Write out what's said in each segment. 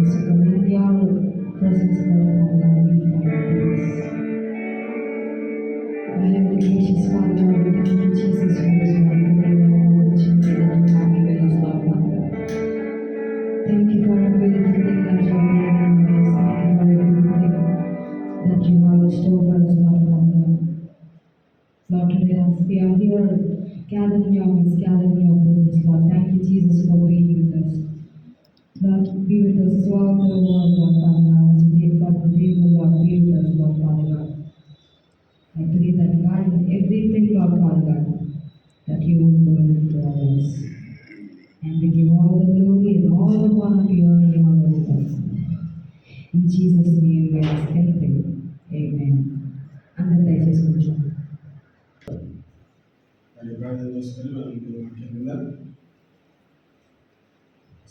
us to come in your presence, Lord, and we find peace. My heavenly gracious Father, Lord, we thank you, Jesus, for this wonderful opportunity that you have given us, Lord Father. Thank you for every little thing that you have done in our lives. Thank you for every good thing that you have in store for us, Lord Father. Lord, today as we are here, gathered in your midst, gathered in your presence, Lord. Thank you, Jesus, for being with us. Lord, be with us throughout the world, Lord Father God. As we take part of the table, Lord, be with us, Lord Father God. I pray that God, in everything, Lord Father God, that you will go into our lives. And we give all the glory and all the honor to your name, our Lord God. In Jesus' name we ask and pray. Amen. అందరూ దయచేసి కూర్చోండి. మరి ప్రార్థన చేసుకుని మనం వాక్యం విందాం.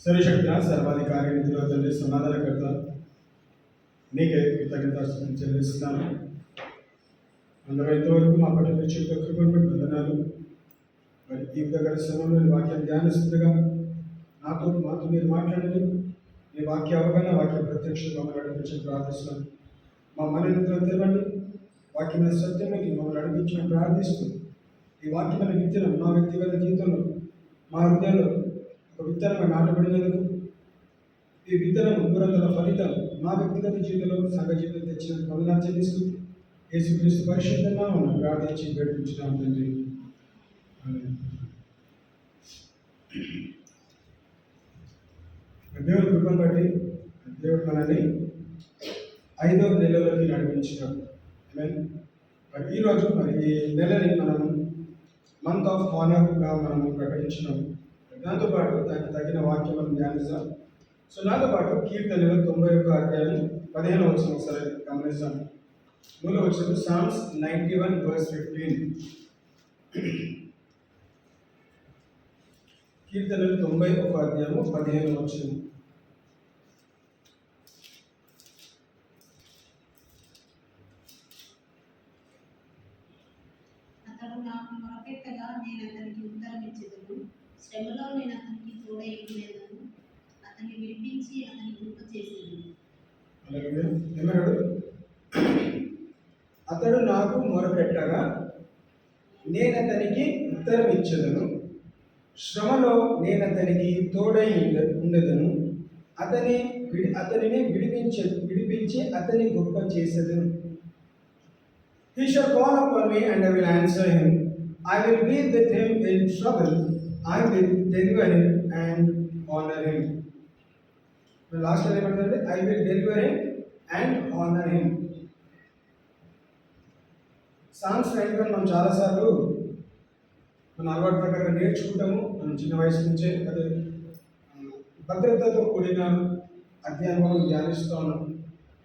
సర్వశక్తుల సర్వాధికారి నిధిలో తండ్రి సమాధానకర్త నీకే కృతజ్ఞతాస్తుతులు చెల్లిస్తున్నాను. అందరూ ఇంతవరకు మా పట్ల మీరు చూపే కృపను బట్టి వందనాలు. మరి ఈ విధంగా సమయంలో వాక్యాన్ని ధ్యానిస్తుండగా మాతో మీరు మాట్లాడండి. మీ వాక్య అవగాహన, వాక్య ప్రత్యక్షత మమ్మల్ని నడిపించని ప్రార్థిస్తున్నాను. మా మనోనిధులు తెరవండి. వాక్యమైన సత్యంలోకి మమ్మల్ని నడిపించని ప్రార్థిస్తూ ఈ వాక్యమైన విత్తనం మా వ్యక్తిగత జీవితంలో, మా హృదయంలో ఒక విత్తనంగా నాటబడినందుకు ఈ విత్తనం ఊరందల ఫలితం మా వ్యక్తిగత జీవితంలో సంఘ జీవితం తెచ్చినందుకు వందనాలు చెల్లిస్తూ యేసుక్రీస్తు పరిశుద్ధ నామమున ప్రార్థించి వేడుకుంటున్నాము తండ్రి. దేవుని కృపను బట్టి దేవుడు మనల్ని 5వ నెలలోకి నడిపించినాడు. మరి ఈరోజు మరి ఈ నెలని మనం మంత్ ఆఫ్ హానర్గా మనం ప్రకటించినాం. దాంతోపాటు దానికి తగిన వాక్యం మనం ధ్యానిస్తాం. సో నాతో పాటు కీర్తనలు 91 అధ్యాయం 15వ వచనం ఒకసారి గమనిస్తాం. మూల వచనం సామ్స్ 91:15. కీర్తనలు 91 అధ్యాయము 15వ వచనం. అతడు నాకు మొరపెట్టగా నేను అతనికి ఉత్తరం ఇచ్చేదను. శ్రమలో నేను అతనికి తోడై ఉండేదను. అతన్ని విడిపించి అతని కృప చేసేదను. ఏమన్నాడు? అతడు నాకు మొరపెట్టగా నేను అతనికి ఉత్తరం ఇచ్చేదను. శ్రమలో నేను అతనికి తోడై ఉండేదను. అతనిని విడిపించి అతని గొప్ప చేసేదను. He shall call upon me and I will answer him. I will be with him in trouble. I will deliver him and honor him. The last line ఏమంటారంటే I will deliver him and honor him. Songs 91 మనం చాలాసార్లు మన అలవాటు ప్రకారంగా నేర్చుకుంటాము. మనం చిన్న వయసు నుంచే అదే భద్రతతో కూడిన అధ్యాయం మనం ధ్యానిస్తూ ఉన్నాం.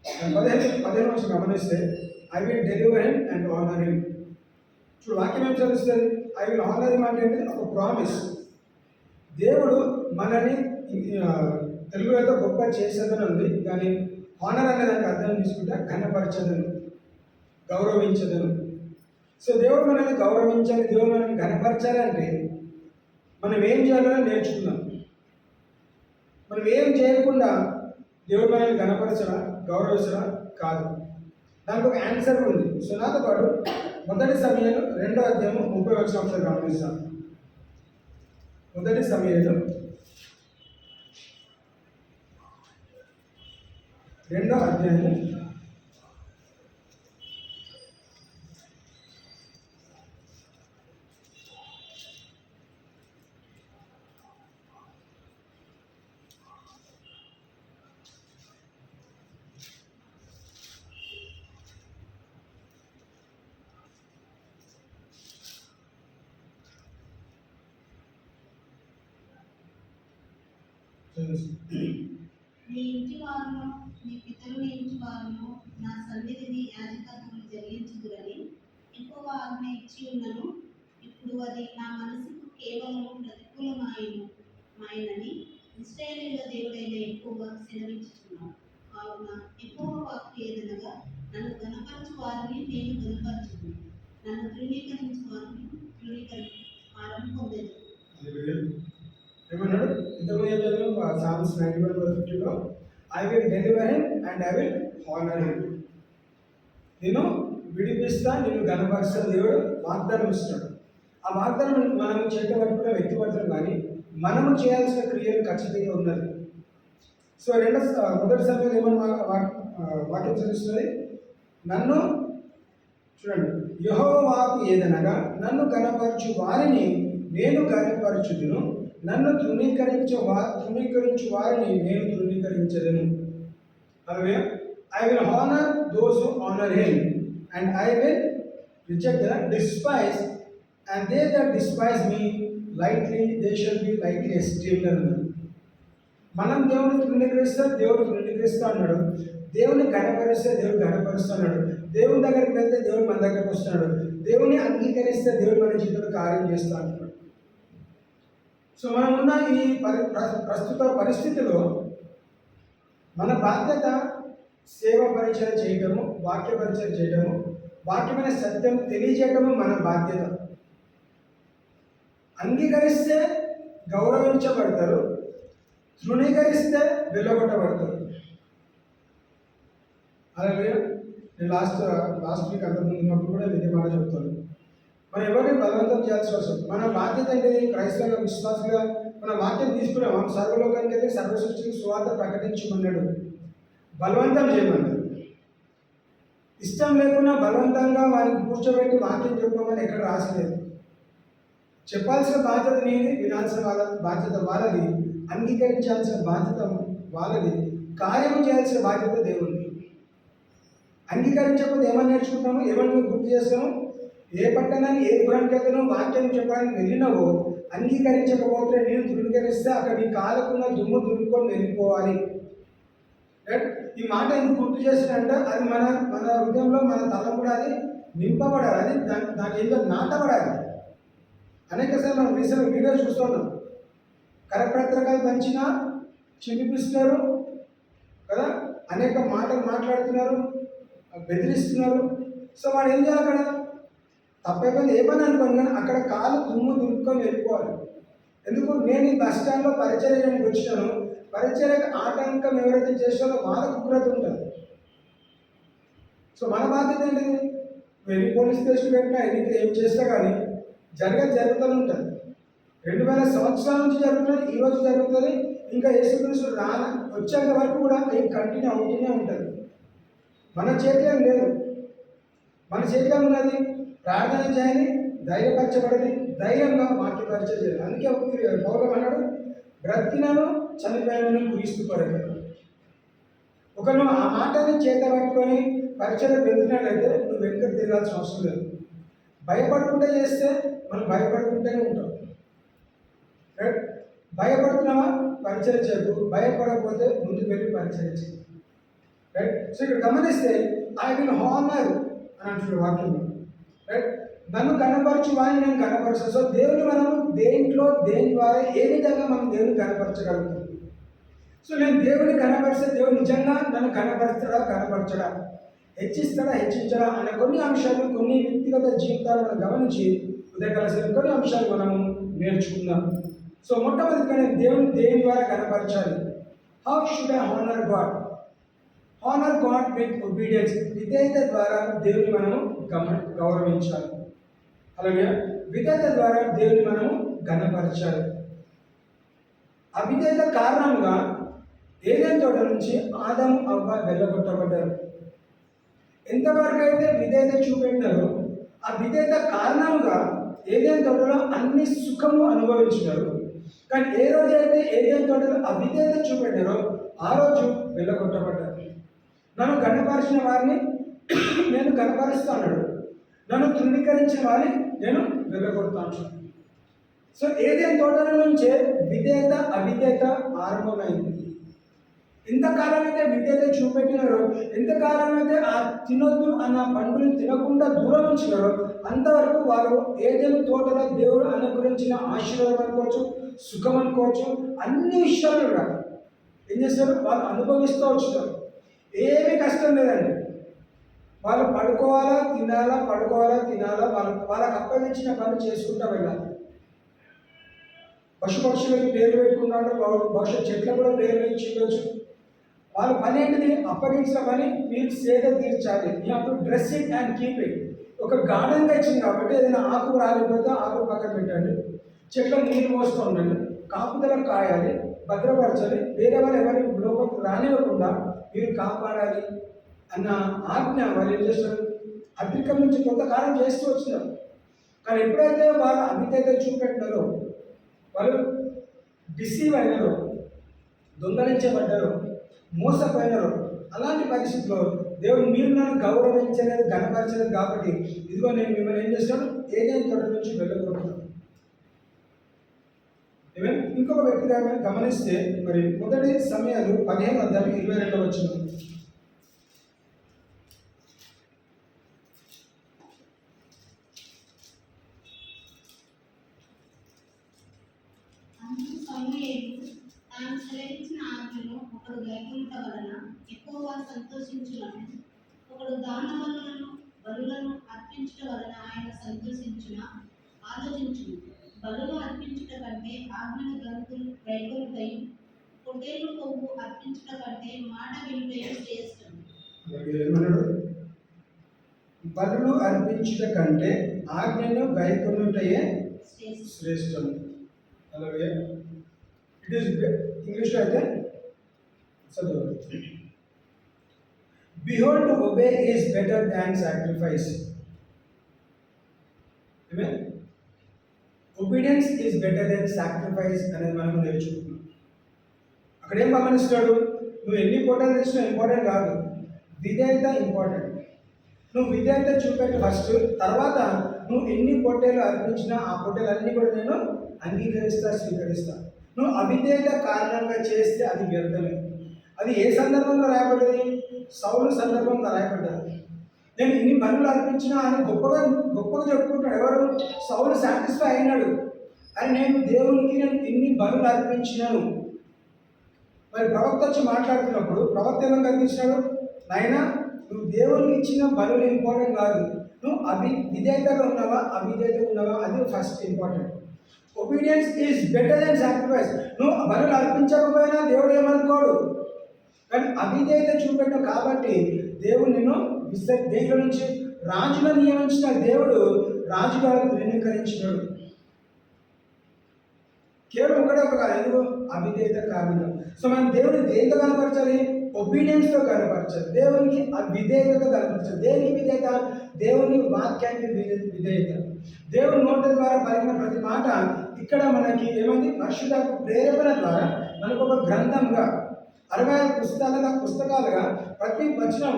15 నుంచి గమనిస్తే I will deliver him and honor him. చూడు వాక్యం ఏం చదివిస్తుంది? I will honor him అంటే ఒక ప్రామిస్. దేవుడు మనల్ని తెలుగులో అయితే గొప్ప చేసేదని ఉంది, కానీ హానర్ అనే దానికి అర్థం తీసుకుంటే ఘనపరచదను, గౌరవించదను. సో దేవుడు మనల్ని గౌరవించాలి, దేవుడు మనల్ని ఘనపరచాలంటే మనం ఏం చేయాలని నేర్చుకుందాం. మనం ఏం చేయకుండా దేవుడు మనల్ని ఘనపరచరా, గౌరవించరా? కాదు. దానికి ఒక ఆన్సర్ ఉంది. సో నాతో పాటు 1 సమూయేలు 2వ అధ్యాయము 30వ వచనం ఒకసారి గమనిస్తాం. 1 సమూయేలు 2వ అధ్యాయము నీ ఇంటి వారును నీ పితరుని ఇంటి వారును నా సన్నిధిని యాజకత్వము జరిగించుదురని ఎక్కువ ఆజ్ఞ ఇచ్చి ఉన్నను. ఇప్పుడు అది నా మనసుకు కేవలం ప్రతికూలమైనని ఇశ్రాయేలీయుల దేవుడైన యెహోవా సెలవిచ్చుచున్నాడు. కావున యెహోవా వాక్కు ఏదనగా, నన్ను ఘనపరచు వారిని నేను ఘనపరచుదును, నన్ను తృణీకరించు వారిని తృణీకరించు పొందేది. ఏమన్నాడు? ఇంతకుముందు సామ్స్ 91:15లో I will deliver him and I will honour him. నేను విడిపిస్తా, నేను గణపరుస్తా దేవుడు వాగ్దానం ఇస్తాడు. ఆ వాగ్దానం మనం చేత పట్టుకునే వ్యక్తి పడతాం, కానీ మనము చేయాల్సిన క్రియలు ఖచ్చితంగా ఉన్నది. సో మొదటి సమయంలో ఏమన్నా వాక్యం చదివిస్తుంది, నన్ను చూడండి, యెహోవాకు ఏదనగా నన్ను గణపరచు వారిని నేను గణపరచుదును, నన్ను తృణీకరించు వారిని నేను తృణీకరించదను. అలాగే I will honour those who honour him and I will reject the despise and they that despise me lightly they shall be lightly esteemed అన్నాడు. మనం దేవుని తృణీకరిస్తే దేవుడు తృణీకరిస్తా అన్నాడు, దేవుని గణపరిస్తే దేవుడు గణపరుస్తున్నాడు, దేవుని దగ్గరికి వెళ్తే దేవుడు మన దగ్గరకు వస్తున్నాడు, దేవుని అంగీకరిస్తే దేవుడు మన జీవితంలో కార్యం చేస్తా అంటున్నాడు. సో మనం ఉన్న ఈ ప్రస్తుత పరిస్థితిలో మన బాధ్యత సేవ పరిచయం చేయటము, వాక్య పరిచయం చేయటము, వాక్యమైన సత్యం తెలియజేయటము మన బాధ్యత. అంగీకరిస్తే గౌరవించబడతారు, తృణీకరిస్తే వెళ్ళగొట్టబడతారు. అలాగే నేను లాస్ట్ వీక్ అంతకుముందు ఉన్నప్పుడు కూడా ఇదే మాట చెప్తాను. మనం ఎవరిని బలవంతం చేయాల్సిన అవసరం. మన బాధ్యత ఏంటి? క్రైస్తవ విశ్వాసంగా మన వాక్యం తీసుకున్నాం, సర్వలోకానికి వెళ్ళి సర్వ సృష్టికి సువార్త ప్రకటించమన్నాడు, బలవంతం చేయమన్నాడు. ఇష్టం లేకుండా బలవంతంగా వారికి కూర్చోబెట్టి వాక్యం చెప్పమని ఎక్కడ రాసలేదు. చెప్పాల్సిన బాధ్యత నీది, వినాల్సిన బాధ్యత వాళ్ళది, అంగీకరించాల్సిన బాధ్యత వాళ్ళది, కార్యం చేయాల్సిన బాధ్యత దేవుడిది. అంగీకరించకపోతే ఏమని నేర్చుకుంటాము, ఏమని గుర్తు చేస్తాము? ఏ పట్టణాన్ని ఏ పురాణకైతేనో వాక్యం చెప్పడానికి వెళ్ళినావో అంగీకరించకపోతే నేను తృణీకరిస్తే అక్కడ నీ కాలకున్న దుమ్ము దులుపుకొని వెళ్ళిపోవాలి. రైట్? ఈ మాట ఎందుకు గుర్తు చేసినంటే అది మన మన హృదయంలో మన తల కూడా అది నింపబడాలి, అది దాని ఏదో నాటబడాలి. అనేకసార్లు మనం రీసెంట్ వీడియో చూస్తున్నాం, కరపత్రికలు పంచినా చింపిస్తున్నారు కదా, అనేక మాటలు మాట్లాడుతున్నారు, బెదిరిస్తున్నారు. సో వాడు ఏం చేయాలి? అక్కడ తప్పైపోయింది ఏమని అనుకోను, కానీ అక్కడ కాలు దుమ్ము దులుపుకొని వెళ్ళిపోవాలి. ఎందుకు? నేను ఈ బస్ స్టాండ్లో పరిచర్యకి వచ్చినాను, పరిచర్యకు ఆటంకం ఎవరైతే చేస్తారో వాళ్ళకు ఉగ్రత ఉంటుంది. సో మన బాధ్యత ఏంటిది? ఎన్ని పోలీస్ స్టేషన్ పెట్టినా ఎన్ని ఏం చేస్తా కానీ జరుగుతూనే ఉంటుంది. 2000 సంవత్సరాల నుంచి జరుగుతుంది, ఈరోజు జరుగుతుంది, ఇంకా యేసుక్రీస్తు వచ్చేంత వరకు కూడా ఇది కంటిన్యూ అవుతూనే ఉంటుంది. మన చేతిలో లేదు, మన చేతిలో ఉన్నది ప్రార్థన చేయాలి, ధైర్యపరచబడింది, ధైర్యంగా వాక్య పరిచయం చేయాలి. అందుకే పౌలు అన్నాడు, బ్రతికినను చనిపోయినను క్రీస్తు కొరకు. ఒకరు ఆ మాటని చేత పట్టుకొని పరిచయం వెళ్తున్నట్లయితే నువ్వు వెనుక తిరగాల్సిన అవసరం లేదు. భయపడకుండా చేస్తే మనం భయపడుకుంటూనే ఉంటాం. రైట్? భయపడుతున్నావా? పరిచయం చేయకు. భయపడకపోతే ముందుకు వెళ్ళి పరిచయం చేయి. రైట్? సో ఇక్కడ గమనిస్తే ఐ విల్ హానర్ అని అంటున్నాడు వాక్యంలో. రైట్? నన్ను కనపరచు వాడిని నేను కనపరచాను. సో దేవుని మనం దేంట్లో దేని ద్వారా ఏ విధంగా మనం దేవుని కనపరచగలుగుతాం. సో నేను దేవుని కనపరిస్తే దేవుడు నిజంగా నన్ను కనపరచడా, హెచ్చించడా అనే కొన్ని అంశాలు, కొన్ని వ్యక్తిగత జీవితాలు మనం గమనించి ఉదయకాల కొన్ని అంశాలు మనము నేర్చుకుందాం. సో మొట్టమొదటిగా నేను దేవుని దేని ద్వారా కనపరచాలి. How should I honour God? Honour God with obedience. విధేయత ద్వారా దేవుని మనము గౌరవించాలి. అలాగే విధేయత ద్వారా దేవుని మనము ఘనపరచాలి. అవిధేయత కారణంగా ఏదైనా తోట నుంచి ఆదాము అవ్వ వెళ్ళగొట్టబడ్డారు. ఎంతవరకు అయితే విధేయత చూపెట్టినారో ఆ విధేయత కారణంగా ఏదైనా తోటలో అన్ని సుఖము అనుభవించినారు. కానీ ఏ రోజైతే ఏదైనా తోటలో అవిధేయత చూపెట్టారో ఆ రోజు వెళ్ళగొట్టబడ్డారు. నన్ను గణపరిచిన వారిని నేను గణపరుస్తాను, నన్ను తృణీకరించిన వారిని నేను వెళ్ళగొడతాను. సో ఏదైనా తోటల నుంచే విధేయత అవిధేయత ఆరంభమైంది. ఎంతకాలం అయితే విధేయత చూపెట్టినారో, ఎంతకాలం అయితే ఆ తినొద్దు అన్న పండుని తినకుండా దూరం ఉంచినారో అంతవరకు వారు ఏదైనా తోటలో దేవుడు అనుగ్రహించిన ఆశీర్వాదం అనుకోవచ్చు, సుఖం అనుకోవచ్చు, అన్ని విషయాలు కూడా ఏం చేస్తారు? వాళ్ళు అనుభవిస్తూ వచ్చుతారు. ఏమీ కష్టం లేదండి. వాళ్ళు పడుకోవాలా తినాలా, వాళ్ళకి అప్పగించిన పని చేసుకుంటూ వెళ్ళాలి. పశుపక్షులకి పేరు పెట్టుకున్నాడు, బహుశా చెట్లకు కూడా పేరు ఇచ్చి ఉండొచ్చు. వాళ్ళ పని ఏంటిది? అప్పగించిన పని వీళ్ళు సేద తీర్చాలి. You have to dress it and keep it. ఒక గార్డెన్ తెచ్చింది కాబట్టి ఏదైనా ఆకు రాలిపోతే ఆకు పక్కన పెట్టండి, చెట్లకు నీళ్ళు పోస్తూ ఉండండి, కాపుదల కాయాలి, భద్రపరచాలి, వేరే వాళ్ళు ఎవరి లోపలికి రానివ్వకుండా మీరు కాపాడాలి అన్న ఆజ్ఞ వాళ్ళు ఏం చేస్తారు? అతిక్రమించి కొంతకాలం చేస్తూ వచ్చినారు. కానీ ఎప్పుడైతే వాళ్ళు అవిధేయత చూపెట్టారో, వాళ్ళు డిసీవ్ అయినారో, దొంగలించబడ్డారో, మోసపోయినారో, అలాంటి పరిస్థితిలో దేవుడు మీరు నన్ను గౌరవించలేదు, గణపరచలేదు కాబట్టి ఇదిగో నేను మిమ్మల్ని ఏం చేస్తాను? ఏదైనా తోట నుంచి వెళ్ళగొడుతున్నాను. ఇంకొక వ్యక్తిగా గమనిస్తే మరి మొదటి సమయాలు 15:22 అందుకు సమూయేలు తాను సెలవిచ్చిన ఆజ్ఞను ఒకడు గైకొనుట వలన ఎక్కువగా సంతోషించులను, ఒకడు దాన బలులను అర్పించుట వలన ఆయన సంతోషించున ఆలోచించును. బలులు అర్పించుట కంటే ఆజ్ఞను గైకొనుటయు, పొట్టేలు కొవ్వు అర్పించుట కంటే మాట వినుటయు శ్రేష్టం. ఏమన్నాడు? బలులు అర్పించుట కంటే ఆజ్ఞను గైకొనుటయే శ్రేష్టం. అలాగే ఇట్ ఈస్ ఇంగ్లీష్లో అయితే చదువు. Behold, to obey is better than sacrifice. Amen. Obedience is better than sacrifice అనేది మనం నేర్చుకుంటున్నాం. అక్కడ ఏం గమనిస్తాడు? నువ్వు ఎన్ని పొట్టలు తెచ్చినా ఇంపార్టెంట్ కాదు, విధేయత ఇంపార్టెంట్. నువ్వు విధేయత చూపెట్టు ఫస్ట్, తర్వాత నువ్వు ఎన్ని పొట్టేలు అర్పించినా ఆ పొట్టేలన్నీ కూడా నేను అంగీకరిస్తా, స్వీకరిస్తా. నువ్వు అవిధేయత కారణంగా చేస్తే అది వ్యర్థమే. అది ఏ సందర్భంలో రాయబడ్డది? సౌలు సందర్భంగా రాయబడ్డది. నేను ఇన్ని బలులు అర్పించినా అని గొప్పగా చెప్పుకుంటాడు. ఎవరు? సౌలు సాటిస్ఫై అయినాడు. అని నేను దేవునికి ఇన్ని బలులు అర్పించినాను. మరి ప్రవక్త వచ్చి మాట్లాడుతున్నప్పుడు ప్రవక్త ఏమని కనిపించినాడు? నాయనా, నువ్వు దేవునికి ఇచ్చిన బలులు ఇంపార్టెంట్ కాదు, నువ్వు విధేయతగా ఉన్నావా అవిధేయతగా ఉన్నావా, అది first important. Obedience is better than sacrifice. నువ్వు బలులు అర్పించకపోయినా దేవుడు ఏమనుకోడు, కానీ అవిధేయత చూపెట్టావు కాబట్టి దేవుడు నిన్ను దేంట్లో నుంచి రాజుగా నియమించిన దేవుడు రాజుగా ధృవీకరించినాడు. కేవలం ఒకటే ఒక కాదు, ఎందుకు? అవిధేయత కారణంగా. సో మనం దేవుడిని దేంతో కనపరచాలి? ఒబీడియన్స్తో కనపరచాలి. దేవునికి విధేయతతో కనపరచాలి. దేనికి విధేయత? దేవుని వాక్యానికి విధేయత. దేవుని నోటి ద్వారా పలికిన ప్రతి మాట ఇక్కడ మనకి ఏమంది? పరిశుద్ధాత్మ ప్రేరేపణ ద్వారా మనకు ఒక గ్రంథంగా 66 పుస్తకాలుగా ప్రతి వచనం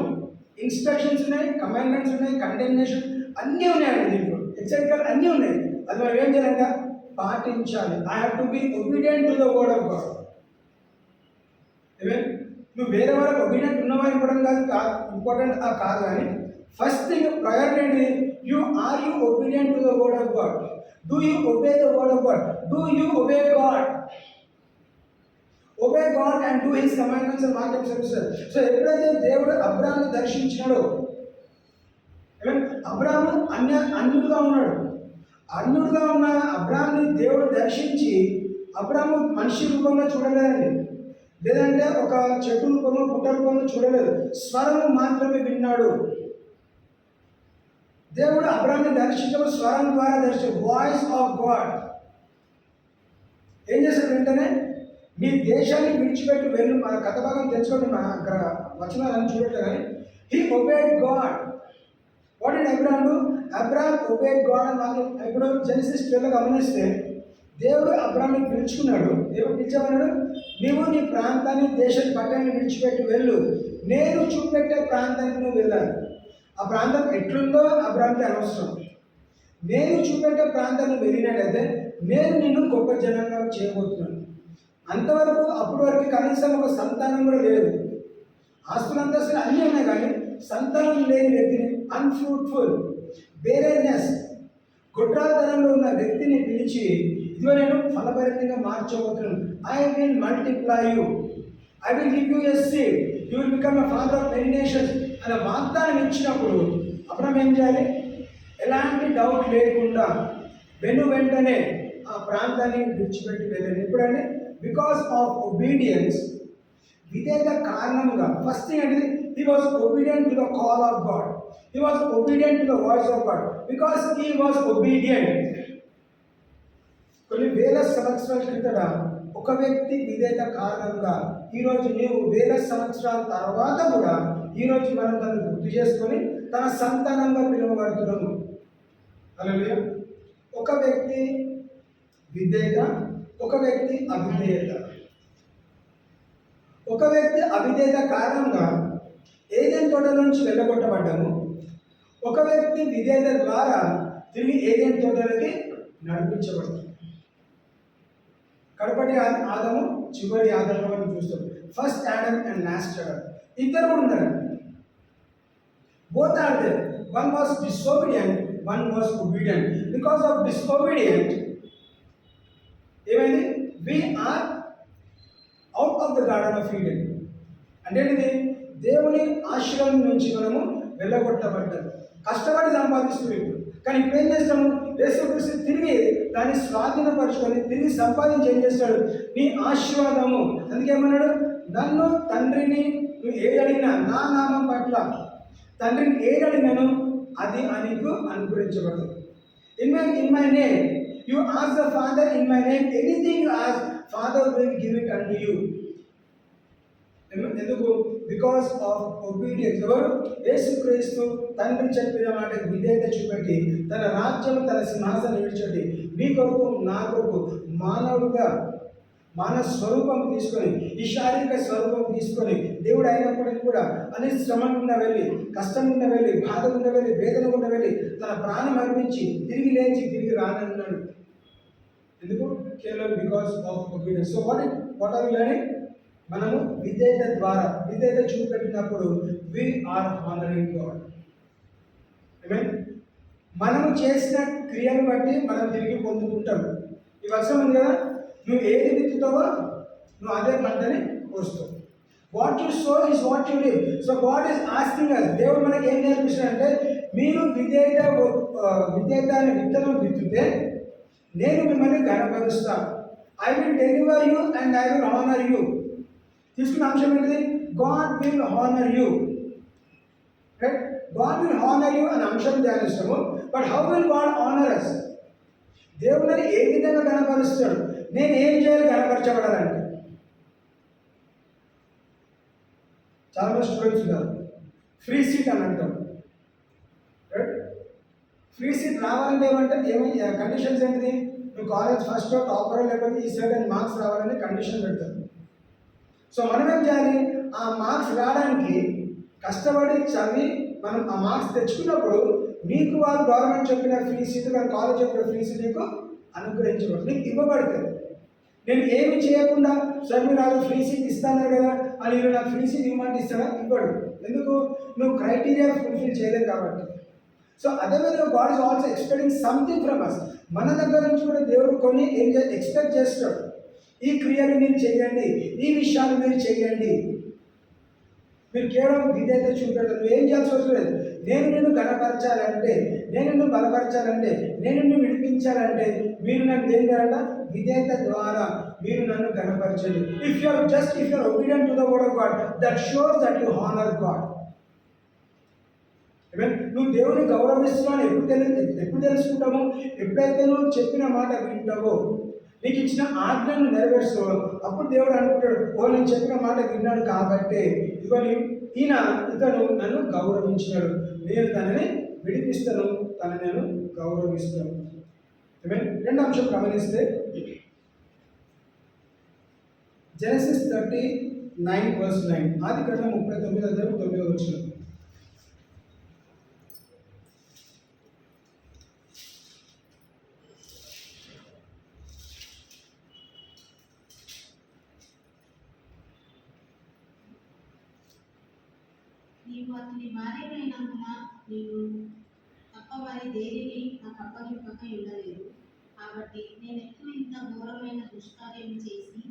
ఇన్స్ట్రక్షన్స్ ఉన్నాయి, కమాండ్మెంట్స్ ఉన్నాయి, కండెమ్నేషన్ అన్నీ ఉన్నాయండి. దీంట్లో హెచ్చరికలు అన్నీ ఉన్నాయి. అది మనం ఏం చేయాలంట? పాటించాలి. I have to be obedient to the word of God. నువ్వు వేరే వాళ్ళకి ఒబీడియంట్ ఉన్నావా ఇంపార్టెంట్ కాదు, ఇంపార్టెంట్ కాదు, కానీ first thing priority you obedient to the word of God. Do you obey the word of God? Do you obey God? Obey God and do his commandments and వాక్యం services. So ఎప్పుడైతే దేవుడు అబ్రాహాముని దర్శించినాడో, అబ్రాహాము అన్యుడుగా ఉన్నాడు. అన్యుడుగా ఉన్న అబ్రాహాముని దేవుడు దర్శించి అబ్రాహాము మనిషి రూపంలో చూడలేదండి, లేదంటే ఒక చెట్టు రూపంలో పుట్ట రూపంలో చూడలేదు, స్వరము మాత్రమే విన్నాడు. దేవుడు అబ్రాహాముని దర్శించడం స్వరం ద్వారా వాయిస్ ఆఫ్ గాడ్. ఏం చేశాడు? వెంటనే నీ దేశాన్ని విడిచిపెట్టి వెళ్ళు. మన కథ భాగం తెచ్చుకోండి, మన అక్కడ వచనాలను చూడట్లేదు, కానీ he obeyed God. What in Abraham do? Abraham obeyed God అని మనం ఇప్పుడు జెనసిస్ 12 గమనిస్తే దేవుడు అబ్రాహాంని పిలుచుకున్నాడు. దేవుడు పిలిచామన్నాడు, నీవు నీ ప్రాంతాన్ని, దేశాన్ని, పట్టణాన్ని విడిచిపెట్టి వెళ్ళు, నేను చూపెట్టే ప్రాంతానికి నువ్వు వెళ్ళాలి. ఆ ప్రాంతం ఎట్లుందో అబ్రాహాంకి అనవసరం. నేను చూపెట్టే ప్రాంతాన్ని వెళ్ళినట్టయితే నేను నిన్ను గొప్ప జనంగా చేయబోతున్నాను. అంతవరకు అప్పటి వరకు కనీసం ఒక సంతానం కూడా లేదు. ఆస్తులంతస్తులు అన్నీ ఉన్నాయి, కానీ సంతానం లేని వ్యక్తిని, అన్ఫ్రూట్ఫుల్, బేరెన్నెస్, గుడ్రాతనంలో ఉన్న వ్యక్తిని పిలిచి ఇదిగో నేను ఫలభరితంగా మార్చబోతున్నాను. I will multiply you, I will give you a seed, you will become a father of many nations అనే వాగ్దానం ఇచ్చినప్పుడు అబ్రాహాం ఏం చేయాలి? ఎలాంటి డౌట్ లేకుండా వెంటనే ఆ ప్రాంతాన్ని విడిచిపెట్టి వెళ్ళాను. ఎప్పుడంటే బికాస్ ఆఫ్ ఒబీడియన్స్ విధేయత కారణముగా ఫస్ట్ థింగ్ ఏంటిది, he was obedient to the call of God, he was obedient to the voice of God, because he was obedient. కొన్ని వేల సంవత్సరాల క్రితట ఒక వ్యక్తి విధేయత కారణంగా ఈరోజు నీవు వేల సంవత్సరాల తర్వాత కూడా ఈరోజు మనం తను గుర్తు చేసుకొని తన సంతానంగా పిలువబడుతున్నాము. హల్లెలూయా. ఒక వ్యక్తి విధేయత, ఒక వ్యక్తి అవిధేయత. ఒక వ్యక్తి అవిధేయత కారణంగా ఏదెన్ తోట నుంచి వెళ్ళగొట్టబడ్డాము, ఒక వ్యక్తి విధేయత ద్వారా తిరిగి ఏదెన్ తోటలకి నడిపించబడుతుంది. కడపటి ఆదము, చివరి ఆదము అని చూస్తాం. First Adam and last Adam, ఇద్దరు కూడా ఉన్నారండి. Both are there. One was disobedient, one was obedient. Because of disobedient ఏమైంది, we are out of the garden of Eden. అంటే ఇది దేవుని ఆశ్రయం నుంచి మనము వెళ్ళగొట్టబడ్డాము. కష్టపడి సంపాదిస్తున్నాం, కానీ ఇప్పుడు ఏం చేస్తాము, యేసుక్రీస్తు తిరిగి దాన్ని స్వాధీనపరుచుకొని తిరిగి సంపాదించి ఏం చేస్తాడు, నీ ఆశీర్వాదము. అందుకేమన్నాడు, నన్ను తండ్రిని నువ్వు ఏది అడిగినా నా నామం పట్ల తండ్రిని ఏది అడిగినాను అది నీకు అనుగ్రహించబడుతుంది. In my name you ask the father, in my name anything you ask father will give it అంటు యు. ఎందుకు, బికాస్ ఆఫ్ ఒబీడియన్స్. ఎవరు, యేసుక్రీస్తు తండ్రి చెప్పిన మాటకి విధేయత చూపెట్టి తన రాజ్యం, తన సింహాసనం విడిచెట్టి మీ కొరకు నా కొరకు మానవుడుగా మానవ స్వరూపం తీసుకొని, ఈ శారీరక స్వరూపం తీసుకొని దేవుడు అయినప్పటికీ కూడా అన్ని శ్రమ గుండా వెళ్ళి, కష్టం గుండా వెళ్ళి, బాధ గుండా వెళ్ళి, వేదన గుండా వెళ్ళి తన ప్రాణం అర్పించి తిరిగి లేచి తిరిగి రానన్నాడు. ఎందుకు, కేవలం because of obedience. So what are we learning, మనము విధేయత ద్వారా విధేయత చూపెట్టినప్పుడు వి ఆర్ హానరింగ్ గాడ్. మనము చేసిన క్రియను బట్టి మనం తిరిగి పొందుకుంటాం. ఈ వర్షం ఉంది కదా, నువ్వు ఏది విత్తుతావో నువ్వు అదే పంటని కోస్తావు. What you sow is what you live. So God is asking us. దేవుడు మనకి ఏం నేర్పిస్తాడంటే, మీరు విధేయత అనే విత్తనం విత్తితే నేను మిమ్మల్ని గణపరుస్తాను. I will deliver you and I will honour you. తీసుకున్న అంశం ఏంటిది, God will honour you. Right, God will honour you అనే అంశం ధ్యానిస్తాము. But how will God honour us? దేవుడిని ఏ విధంగా గణపరుస్తాడు? నేను ఏం చేయాలి గణపరచబడాలంటే? చాలా మంది స్టూడెంట్స్ ఉన్నారు, ఫ్రీ సీట్ అని అంటాం. రైట్, ఫ్రీ సీట్ రావాలంటే ఏమంటే కండిషన్స్ ఏంటిది, నువ్వు కాలేజ్ ఫస్ట్ టాపర్ లేకపోతే ఈ సర్టెన్ మార్క్స్ రావాలని కండిషన్ పెడతారు. సో మనం ఏం చేయాలి, ఆ మార్క్స్ రావడానికి కష్టపడి చదివి మనం ఆ మార్క్స్ తెచ్చుకున్నప్పుడు నీకు వాళ్ళు గవర్నమెంట్ చెప్పిన ఫ్రీ సీట్, కానీ కాలేజ్ చెప్పిన ఫ్రీ సీట్ నీకు అనుగ్రహించబడుతుంది, నీకు ఇవ్వబడుతుంది. నేను ఏమి చేయకుండా సరే మీరు నాకు ఫ్రీ సీట్ ఇస్తాను కదా అని మీరు నాకు ఫ్రీ సీట్ ఇవ్వమంటే ఇస్తారా? ఇవ్వడు. ఎందుకు, నువ్వు క్రైటీరియా ఫుల్ఫిల్ చేయలేదు కాబట్టి. సో అదేవిధంగా God is also expecting something from us. మన దగ్గర నుంచి కూడా దేవుడు కొన్ని ఏం ఎక్స్పెక్ట్ చేస్తాడు. ఈ క్రియలు మీరు చేయండి, ఈ విషయాలు మీరు చేయండి. మీరు కేవలం విధేయత చూపెడతారు. నువ్వు ఏం చేయాల్సి అవసరం లేదు. నేను నిన్ను గణపరచాలంటే, నేను నిన్ను బలపరచాలంటే, నేను నిన్ను విడిపించాలంటే మీరు నన్ను ఏం చేయాలంట, విధేయత ద్వారా మీరు నన్ను గణపరచండి. If you are obedient to the word of God, that shows that you honour God. నువ్వు దేవుని గౌరవిస్తున్నావు ఎప్పుడు తెలుసుకుంటావు, ఎప్పుడైతే నువ్వు చెప్పిన మాట వింటావో, నీకు ఇచ్చిన ఆజ్ఞను నెరవేర్చుకో, అప్పుడు దేవుడు అనుకుంటాడు, ఓ నేను చెప్పిన మాట విన్నాడు కాబట్టి ఇతను నన్ను గౌరవించినాడు, నేను తనని విడిపిస్తాను, తను నేను గౌరవిస్తాను. రెండో అంశం గమనిస్తే జెనసిస్ 39:9, ఆదికాండం 39:9. నీవు అతని భార్యమైనందున నీవు తప్ప మరి దేనిని నాకు అప్పగింపక ఉండలేదు. కాబట్టి నేను ఎప్పుడు ఇంత ఘోరమైన దుష్కార్యం చేసి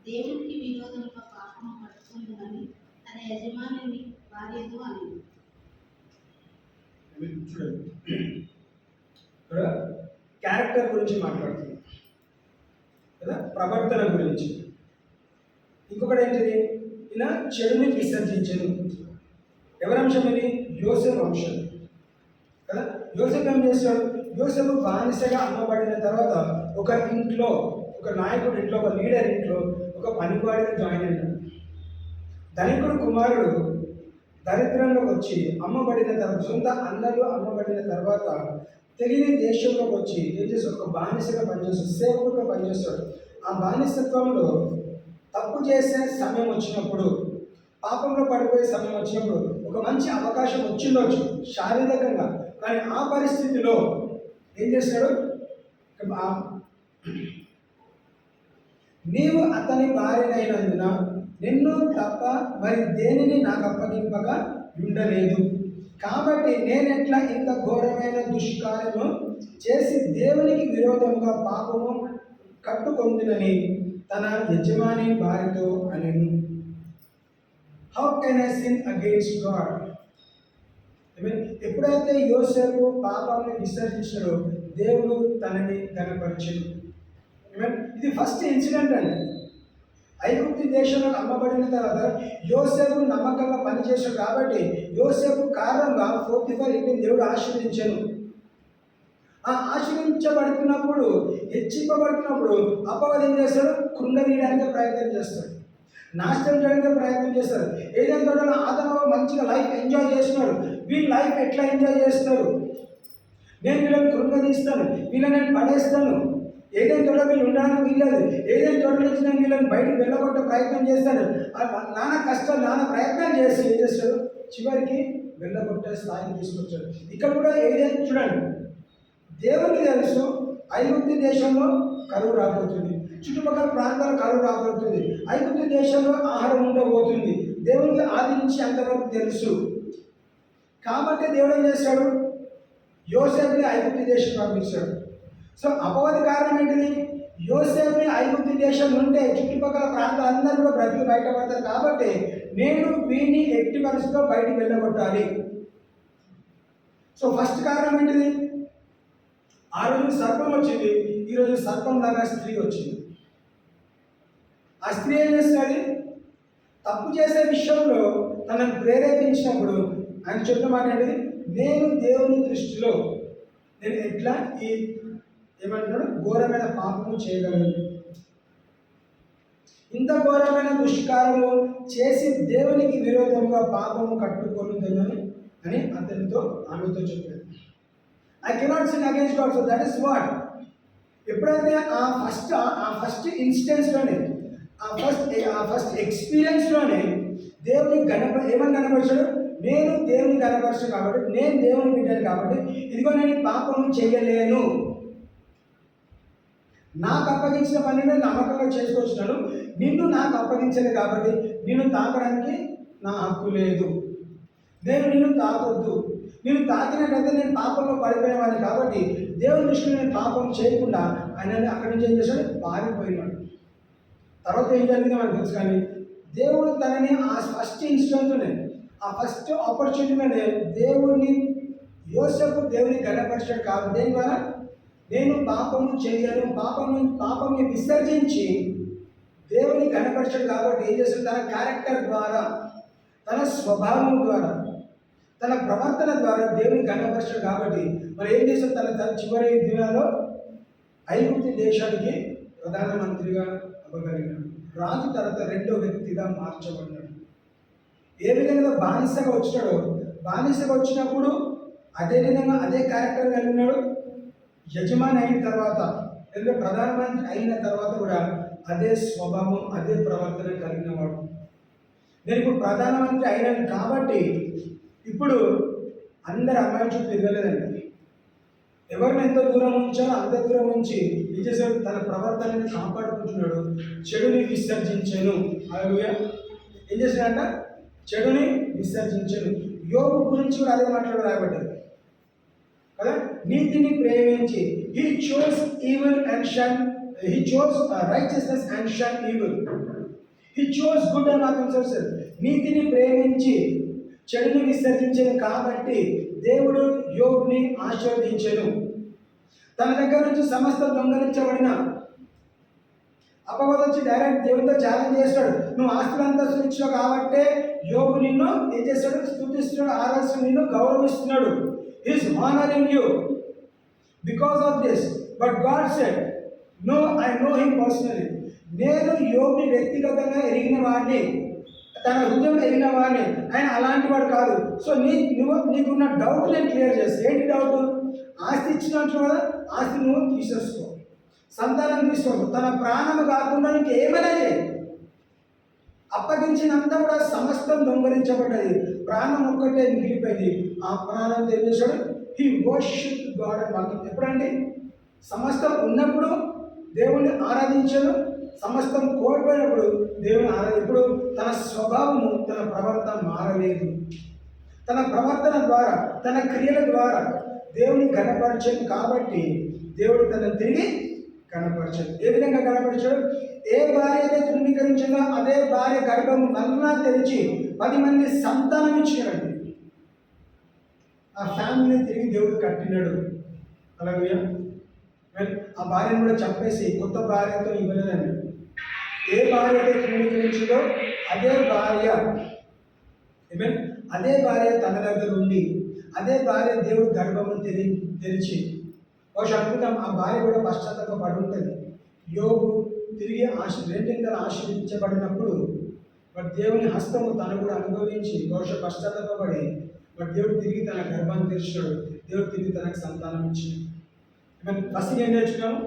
దేవునికి విరోధముగా పాపము పట్టుకుంటున్నాను తన యజమాని భార్యతో అని. క్యారెక్టర్ గురించి మాట్లాడుతుంది కదా, ప్రవర్తన గురించి. ఇంకొకటి ఏంటిది, ఈయన చెడుని విసర్జించను. ఎవరి అంశం ఇది? యోసేపు అంశం కదా. యోసేపు ఏం చేశాడు? యోసేపు బానిసగా అమ్మబడిన తర్వాత ఒక ఇంట్లో, ఒక నాయకుడి ఇంట్లో, ఒక లీడర్ ఇంట్లో ఒక పనివాడిగా జాయిన్ అయినాడు. ధనికుడు కుమారుడు దరిద్రంలోకి వచ్చి అమ్మబడిన తర్వాత, సొంత అన్నలు అమ్మబడిన తర్వాత తెలియని దేశంలోకి వచ్చి ఏం చేస్తాడు? ఒక బానిసగా పనిచేస్తాడు, సేవకుడిగా పనిచేస్తాడు. ఆ బానిసత్వంలో తప్పు చేసే సమయం వచ్చినప్పుడు, పాపంలో పడిపోయే సమయం వచ్చినప్పుడు ఒక మంచి అవకాశం వచ్చిండొచ్చు శారీరకంగా, కానీ ఆ పరిస్థితిలో ఏం చేస్తాడు? నీవు అతని భార్యనైనందున నిన్ను తప్ప మరి దేనిని నాకు అప్పగింపగా ఉండలేదు, కాబట్టి నేనెట్లా ఇంత ఘోరమైన దుష్కార్యము చేసి దేవునికి విరోధముగా పాపము కట్టుకొందునని తన యజమాని భార్యతో అనెను. How can I sin against God? ఎప్పుడైతే యోసేపు పాపాన్ని విసర్జించాడో దేవుడు తనని కనపరిచాడు. ఇది ఫస్ట్ ఇన్సిడెంట్ అండి. ఐగుప్తు దేశంలో అమ్మబడిన తర్వాత యోసేపు నమ్మకంగా పనిచేశాడు కాబట్టి యోసేపు కారణంగా 44 ఇంటిని దేవుడు ఆశీర్వదించాను. ఆ ఆశీర్వించబడుతున్నప్పుడు, హెచ్చింపబడుతున్నప్పుడు అపవాది ఏం చేస్తాడు? కృంగదీయడానికి ప్రయత్నం చేస్తాడు, నాశనం చేయడానికి ప్రయత్నం చేస్తారు. ఏదైనా తోటలో ఆదమ మంచిగా లైఫ్ ఎంజాయ్ చేస్తున్నాడు, వీళ్ళు లైఫ్ ఎట్లా ఎంజాయ్ చేస్తారు? నేను వీళ్ళని కృంగదీస్తాను, వీళ్ళని నేను పడేస్తాను, ఏదైనా తోట వీళ్ళు ఉండడానికి వీల్లేదు, ఏదైనా తోట నుంచి నేను వీళ్ళని బయటకు వెళ్ళగొట్టే ప్రయత్నం చేస్తాను. నానా కష్టం, నానా ప్రయత్నం చేసి ఏం చేస్తాడు? చివరికి వెళ్ళగొట్టే స్థాయికి తీసుకొచ్చాడు. ఇక్కడ కూడా ఏదైనా చూడండి, దేవునికి తెలుసు ఐగుప్తు దేశంలో కరువు రాబోతుంది, చుట్టుపక్కల ప్రాంతాల కరువు రాబోతుంది, ఐగుప్తు దేశంలో ఆహారం ఉండబోతుంది. దేవునికి ఆది నుంచి అంతవరకు తెలుసు. కాబట్టి దేవుడు ఏం చేస్తాడు? యోసేపుని ఐగుప్తు దేశం పంపించాడు. సో అపవాది కారణం ఏంటిది? యోసేపుని ఐగుప్తు దేశం ఉంటే చుట్టుపక్కల ప్రాంతాలందరూ కూడా బ్రతికి బయటపడతారు. కాబట్టి నేను వీడిని ఎట్టి పరిస్థితిలో బయటికి వెళ్ళగొట్టాలి. సో ఫస్ట్ కారణం ఏంటిది? ఆ రోజు సర్పం వచ్చింది, ఈరోజు సర్పం లాగా స్త్రీ వచ్చింది. ఆ స్త్రీ ఏం చేస్తుంది? తప్పు చేసే విషయంలో తనను ప్రేరేపించినప్పుడు ఆయన చెప్పిన మాట ఏంటిది? నేను దేవుని దృష్టిలో నేను ఎట్లా ఈ ఏమంటున్నాడు? ఘోరమైన పాపము చేయగలను, ఇంత ఘోరమైన దుష్కారము చేసి దేవునికి విరోధంగా పాపము కట్టుకొనుదనని అని అతనితో ఆమెతో చెప్పాడు. I cannot sin against God. So that is what. ఎప్పుడైతే ఆ ఫస్ట్ ఇన్స్టెన్స్లోనే, ఆ ఫస్ట్ ఎక్స్పీరియన్స్లోనే దేవుని ఏమని కనపరిచాడు? నేను దేవుని కనపరచాను కాబట్టి, నేను దేవుని బిడ్డను కాబట్టి ఇదిగో నేను పాపము చేయలేను, నాకు అప్పగించిన పనిని నమ్మకంగా చేసుకొచ్చినాను, నిన్ను నాకు అప్పగించను కాబట్టి నిన్ను తాకడానికి నా హక్కు లేదు, నేను నిన్ను తాకొద్దు, నేను తాకినట్లయితే నేను పాపంలో పడిపోయేవాడిని కాబట్టి దేవుని దృష్టిలో నేను పాపం చేయకుండా ఆయన అక్కడి నుంచి ఏం చేశాడు? పారిపోయినాడు. తర్వాత ఏం జరిగిందో మనకు తెలుసు. కానీ దేవుడు తనని ఆ ఫస్ట్ ఇన్స్టెంట్లోనే, ఆ ఫస్ట్ ఆపర్చునిటీలోనే దేవుడిని యోసేపు దేవుని గణపరిచాడు. కాదు దేని ద్వారా? నేను పాపము చేయను, పాపంని విసర్జించి దేవుని గణపరిచాడు. కాబట్టి ఏం చేస్తాడు? తన క్యారెక్టర్ ద్వారా, తన స్వభావం ద్వారా, తన ప్రవర్తన ద్వారా దేవుని గణపరిచాడు. కాబట్టి మరి ఏం చేస్తాడు? తన చివరి దినాల్లో ఐగుప్తు దేశానికి ప్రధానమంత్రిగా అవ్వగలిగినాడు. రాజు తర్వాత రెండో వ్యక్తిగా మార్చబడినాడు. ఏ విధంగా బానిసగా వచ్చినాడో, బానిసగా వచ్చినప్పుడు అదే విధంగా అదే క్యారెక్టర్ కలిగి ఉన్నాడు. యజమాని అయిన తర్వాత, లేదా ప్రధానమంత్రి అయిన తర్వాత కూడా అదే స్వభావం, అదే ప్రవర్తన కలిగిన వాడు. నేను ఇప్పుడు ప్రధానమంత్రి అయినాను కాబట్టి ఇప్పుడు అందరి అమ్మాయిల చుట్టూ తిరగలేదండి. ఎవరిని ఎంత దూరం ఉంచాలో అంత దూరం ఉంచి ఏం చేశాడు? తన ప్రవర్తనని కాపాడుకుంటున్నాడు. చెడుని విసర్జించను. హల్లెలూయా. ఏం చేశాడంట? చెడుని విసర్జించను. యోబు గురించి కూడా అదే మాట్లాడారు కాబట్టి కదా, నీతిని ప్రేమించి he chose evil and shun, he chose righteousness and shun evil, he chose good and not himself. నీతిని ప్రేమించి చెడుని విసర్జించను కాబట్టి దేవుడు యోబుని ఆశీర్వదించెను. తన దగ్గర నుంచి సమస్త దొంగలించబడిన అపవాదం వచ్చి డైరెక్ట్ దేవునితో ఛాలెంజ్ చేస్తాడు. నువ్వు ఆస్తులు అంతస్తులు ఇచ్చినావు కాబట్టే యోబు నిన్ను ఏం చేస్తాడు? స్తుతిస్తున్నాడు, ఆరాధిస్తున్నాడు, నిన్ను గౌరవిస్తున్నాడు. Is honouring you because of this. But God said no, I know him personally. నేను యోబుని వ్యక్తిగతంగా ఎరిగిన వాడిని, తన హృదయం ఎరిగిన వాడిని. ఆయన అలాంటి వాడు కాదు. సో నీకున్న డౌట్ నేను క్లియర్ చేస్తాను. ఏంటి డౌట్? ఆస్తి ఇచ్చినట్లు కదా, ఆస్తి నువ్వు తీసేసుకో, సంతానం తీసుకో, తన ప్రాణము కాకుండా నీకు ఏమైనా చేయి. అప్పగించినంత కూడా సమస్తం దొంగలించబడ్డది, ప్రాణం ఒక్కటే మిగిలిపోయింది. ఆ ప్రాణం ఏం చేశాడు? హీ వర్షిప్ గాడ్ అని వాక్యం. ఎప్పుడండి? సమస్తం ఉన్నప్పుడు దేవుణ్ణి ఆరాధించాడు, సమస్తం కోల్పోయినప్పుడు దేవుని ఇప్పుడు తన స్వభావము, తన ప్రవర్తన మారలేదు. తన ప్రవర్తన ద్వారా, తన క్రియల ద్వారా దేవుని ఘనపరచదు కాబట్టి దేవుడు తనను తిరిగి కనపరచదు. ఏ విధంగా కనపరచాడు? ఏ భార్య అయితే తృణీకరించిందో అదే భార్య గర్భము మళ్ళా తెరిచి 10 మంది సంతానం ఇచ్చినాడు. ఆ ఫ్యామిలీని తిరిగి దేవుడు కట్టినాడు. అలాగే ఆ భార్యను కూడా చంపేసి కొత్త భార్యతో ఇవ్వలేదండి. ఏ భార్య అయితే తృణీకరించిందో అదే భార్య అదే భార్య తన దగ్గర ఉండి, అదే భార్య దేవుడు గర్భము తెరిచి బహుశా అద్భుతం. ఆ భార్య కూడా పశ్చాత్తాప పడి ఉంటుంది. యోగు తిరిగి రెండింతలు ఆశీర్వదించబడినప్పుడు మరి దేవుని హస్తము తను కూడా అనుభవించి బహుశా పశ్చాత్తాపడి మరి దేవుడు తిరిగి తన గర్భాన్ని తెరిచాడు. దేవుడు తిరిగి తనకు సంతానం ఇచ్చాడు. ఫస్ట్ ఏం నేర్చుకున్నాము?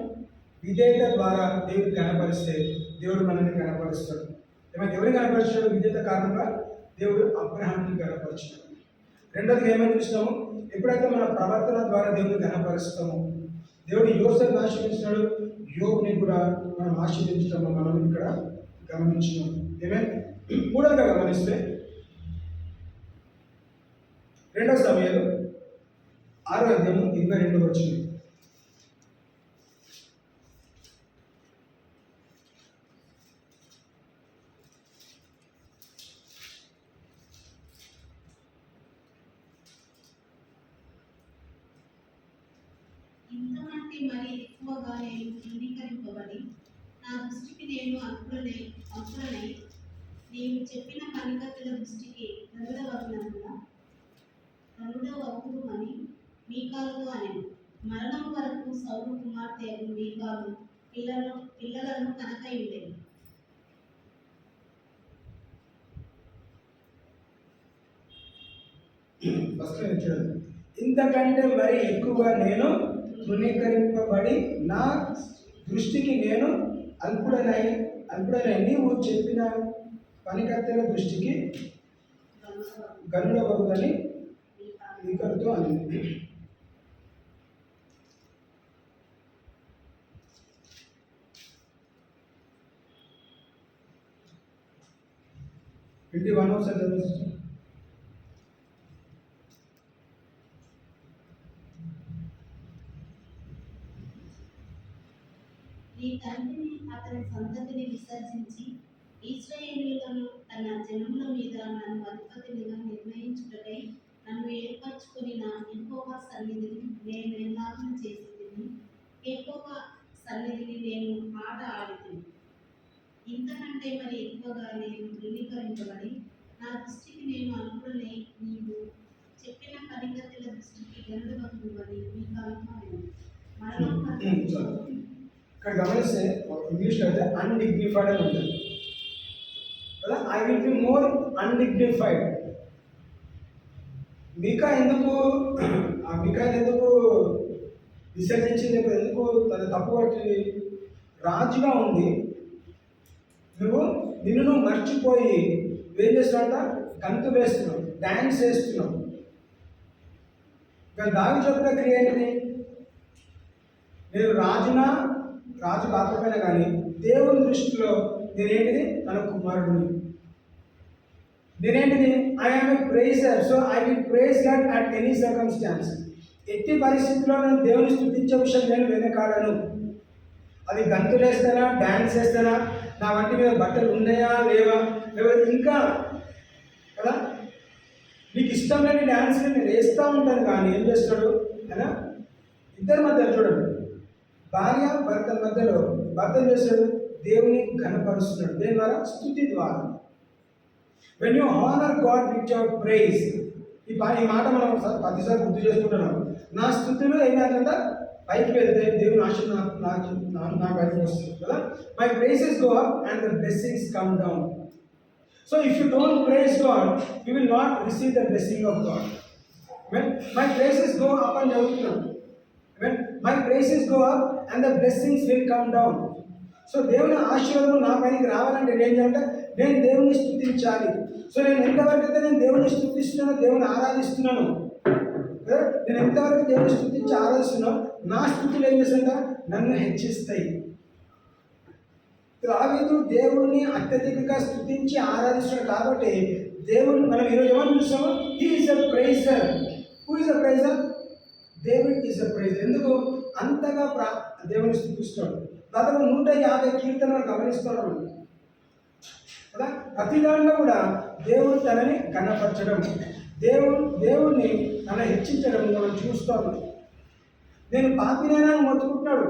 విధేయత ద్వారా దేవుడు కనపరిస్తే దేవుడు మనల్ని కనపరుస్తాడు. ఎవరిని కనపరిచాడు? విధేయత కారణంగా దేవుడు అబ్రహాంని కనపరిచాడు. రెండోది ఏమని చూసినాము? ఎప్పుడైతే మన ప్రవర్తన ద్వారా దేవుడిని కనపరుస్తామో, దేవుడు యోసేపుని ఆశీర్వదించినాడు, యోబుని కూడా మనం ఆశీర్వదించడం మనం ఇక్కడ గమనించినాం. మూడోగా గమనిస్తే 2 సమయాలు 6వ అధ్యాయము 22వ వచనం. ఇంతకంటే మరి ఎక్కువగా నేను తృణీకరింపబడి నా దృష్టికి నేను అల్పుడనై నీవు చెప్పిన పనికత్తుల దృష్టికి గరుడవగుదు అని మీకాలుతో అనెను. మరణం వరకు సౌలు కుమార్తె మీకాలు పిల్లలను కనకై ఉండేది. ఇంతకంటే మరి ఎక్కువగా నేను తృణీకరింపబడి నా దృష్టికి నేను అల్పుడనై నీవు చెప్పిన పనికత్తెల దృష్టికి గనుడవగుదని మీకలతో అని. ఇది 1 ఒకసారి చదివిస్తాను. నీ తండ్రిని అతని సంతతిని విసర్జించి ఇశ్రాయేలీయులను తన జనముల మీద నన్ను అధిపతినిగా నిర్ణయించుటకై నన్ను ఏర్పరచుకుని నా యెహోవా సన్నిధిని నేను ఎలాగూ చేసేది, యెహోవా సన్నిధిని నేను ఆట ఆడితిని. ఇంతకంటే మరి ఎక్కువగా నేను తృణీకరించబడి నా దృష్టికి నేను అల్పుడనై నీవు చెప్పిన పనికత్తెల దృష్టికి గరుడవగుదు అని మీకు అనుమానం. మరణం ఇక్కడ గమనిస్తే ఇంగ్లీష్లో అయితే అన్డిగ్నిఫైడ్ అని ఉంటుంది కదా. I will be more undignified. మీకా ఎందుకు విసర్జించింది? ఎందుకు తన తప్పు పట్టింది? రాజుగా ఉంది, నిన్ను మర్చిపోయి ఏం చేస్తున్నావు? గంతు వేస్తున్నావు, డ్యాన్స్ వేస్తున్నావు. ఇక దాని చెప్పిన క్రియ ఏంటిది? నేను రాజు కాకపోయినా కానీ దేవుని దృష్టిలో నేనేంటిది? తన కుమారుడిని. నేనేంటిది? I am a praiser, so I will praise God at any circumstance. ఎట్టి పరిస్థితుల్లో నేను దేవుని స్తుతించే విషయం నేను వెనకాడను. అది గంతులేస్తానా, డ్యాన్స్ వేస్తానా, నా వంటి మీద బట్టలు ఉన్నాయా లేవా, లేకపోతే ఇంకా కదా నీకు ఇష్టం లేని డ్యాన్స్ నేను వేస్తూ ఉంటాను. కానీ ఏం చేస్తాడు కదా? ఇద్దరి మధ్యలో చూడండి, భార్య భర్త మధ్యలో భర్త చేస్తాడు దేవుని ఘనపరుస్తున్నాడు. దేని ద్వారా? స్తుతి ద్వారా. When you honour God with your praise. ఈ మాట మనం పదిసార్లు గుర్తు చేసుకుంటున్నాం. నా స్థుతులు ఏమైందంట పైకి వెళ్తే దేవుని ఆశీర్వాదం నా బయటకు వస్తుంది కదా. My praises go up and the blessings come down. So if you don't praise God you will not receive the blessing of God. My praises go up అని చదువుతున్నాం. My praises go up and the blessings will come down. So దేవుని ఆశీర్వాదం నా పైకి రావాలంటే ఏం చేయాలంటే నేను దేవుని స్తుతించాలి. సో నేను ఎంతవరకు అయితే నేను దేవుని స్తుతిస్తున్నానో, దేవుని ఆరాధిస్తున్నాను, నేను ఎంతవరకు దేవుని స్తుతించి ఆరాధిస్తున్నాను, నా స్థుతులు ఏం చేస్తుంట నన్ను హెచ్చిస్తాయి. దావీదు దేవుడిని అత్యధికంగా స్తుతించి ఆరాధిస్తున్నాడు కాబట్టి దేవుడు మనం ఈరోజు ఏమని చూస్తాము? He is a pressure. Who is a pressure? David is a pressure. ఎందుకు అంతగా దేవుని స్తుతిస్తున్నాడు? దాదాపు 150 కీర్తనలు గమనిస్తున్నాడు కదా. ప్రతి దాంట్లో కూడా దేవుడు తనని ఘనపరచడం, దేవుడిని తన హెచ్చించడం మనం చూస్తాము. నేను పాపినైనా మొత్తుకుంటున్నాడు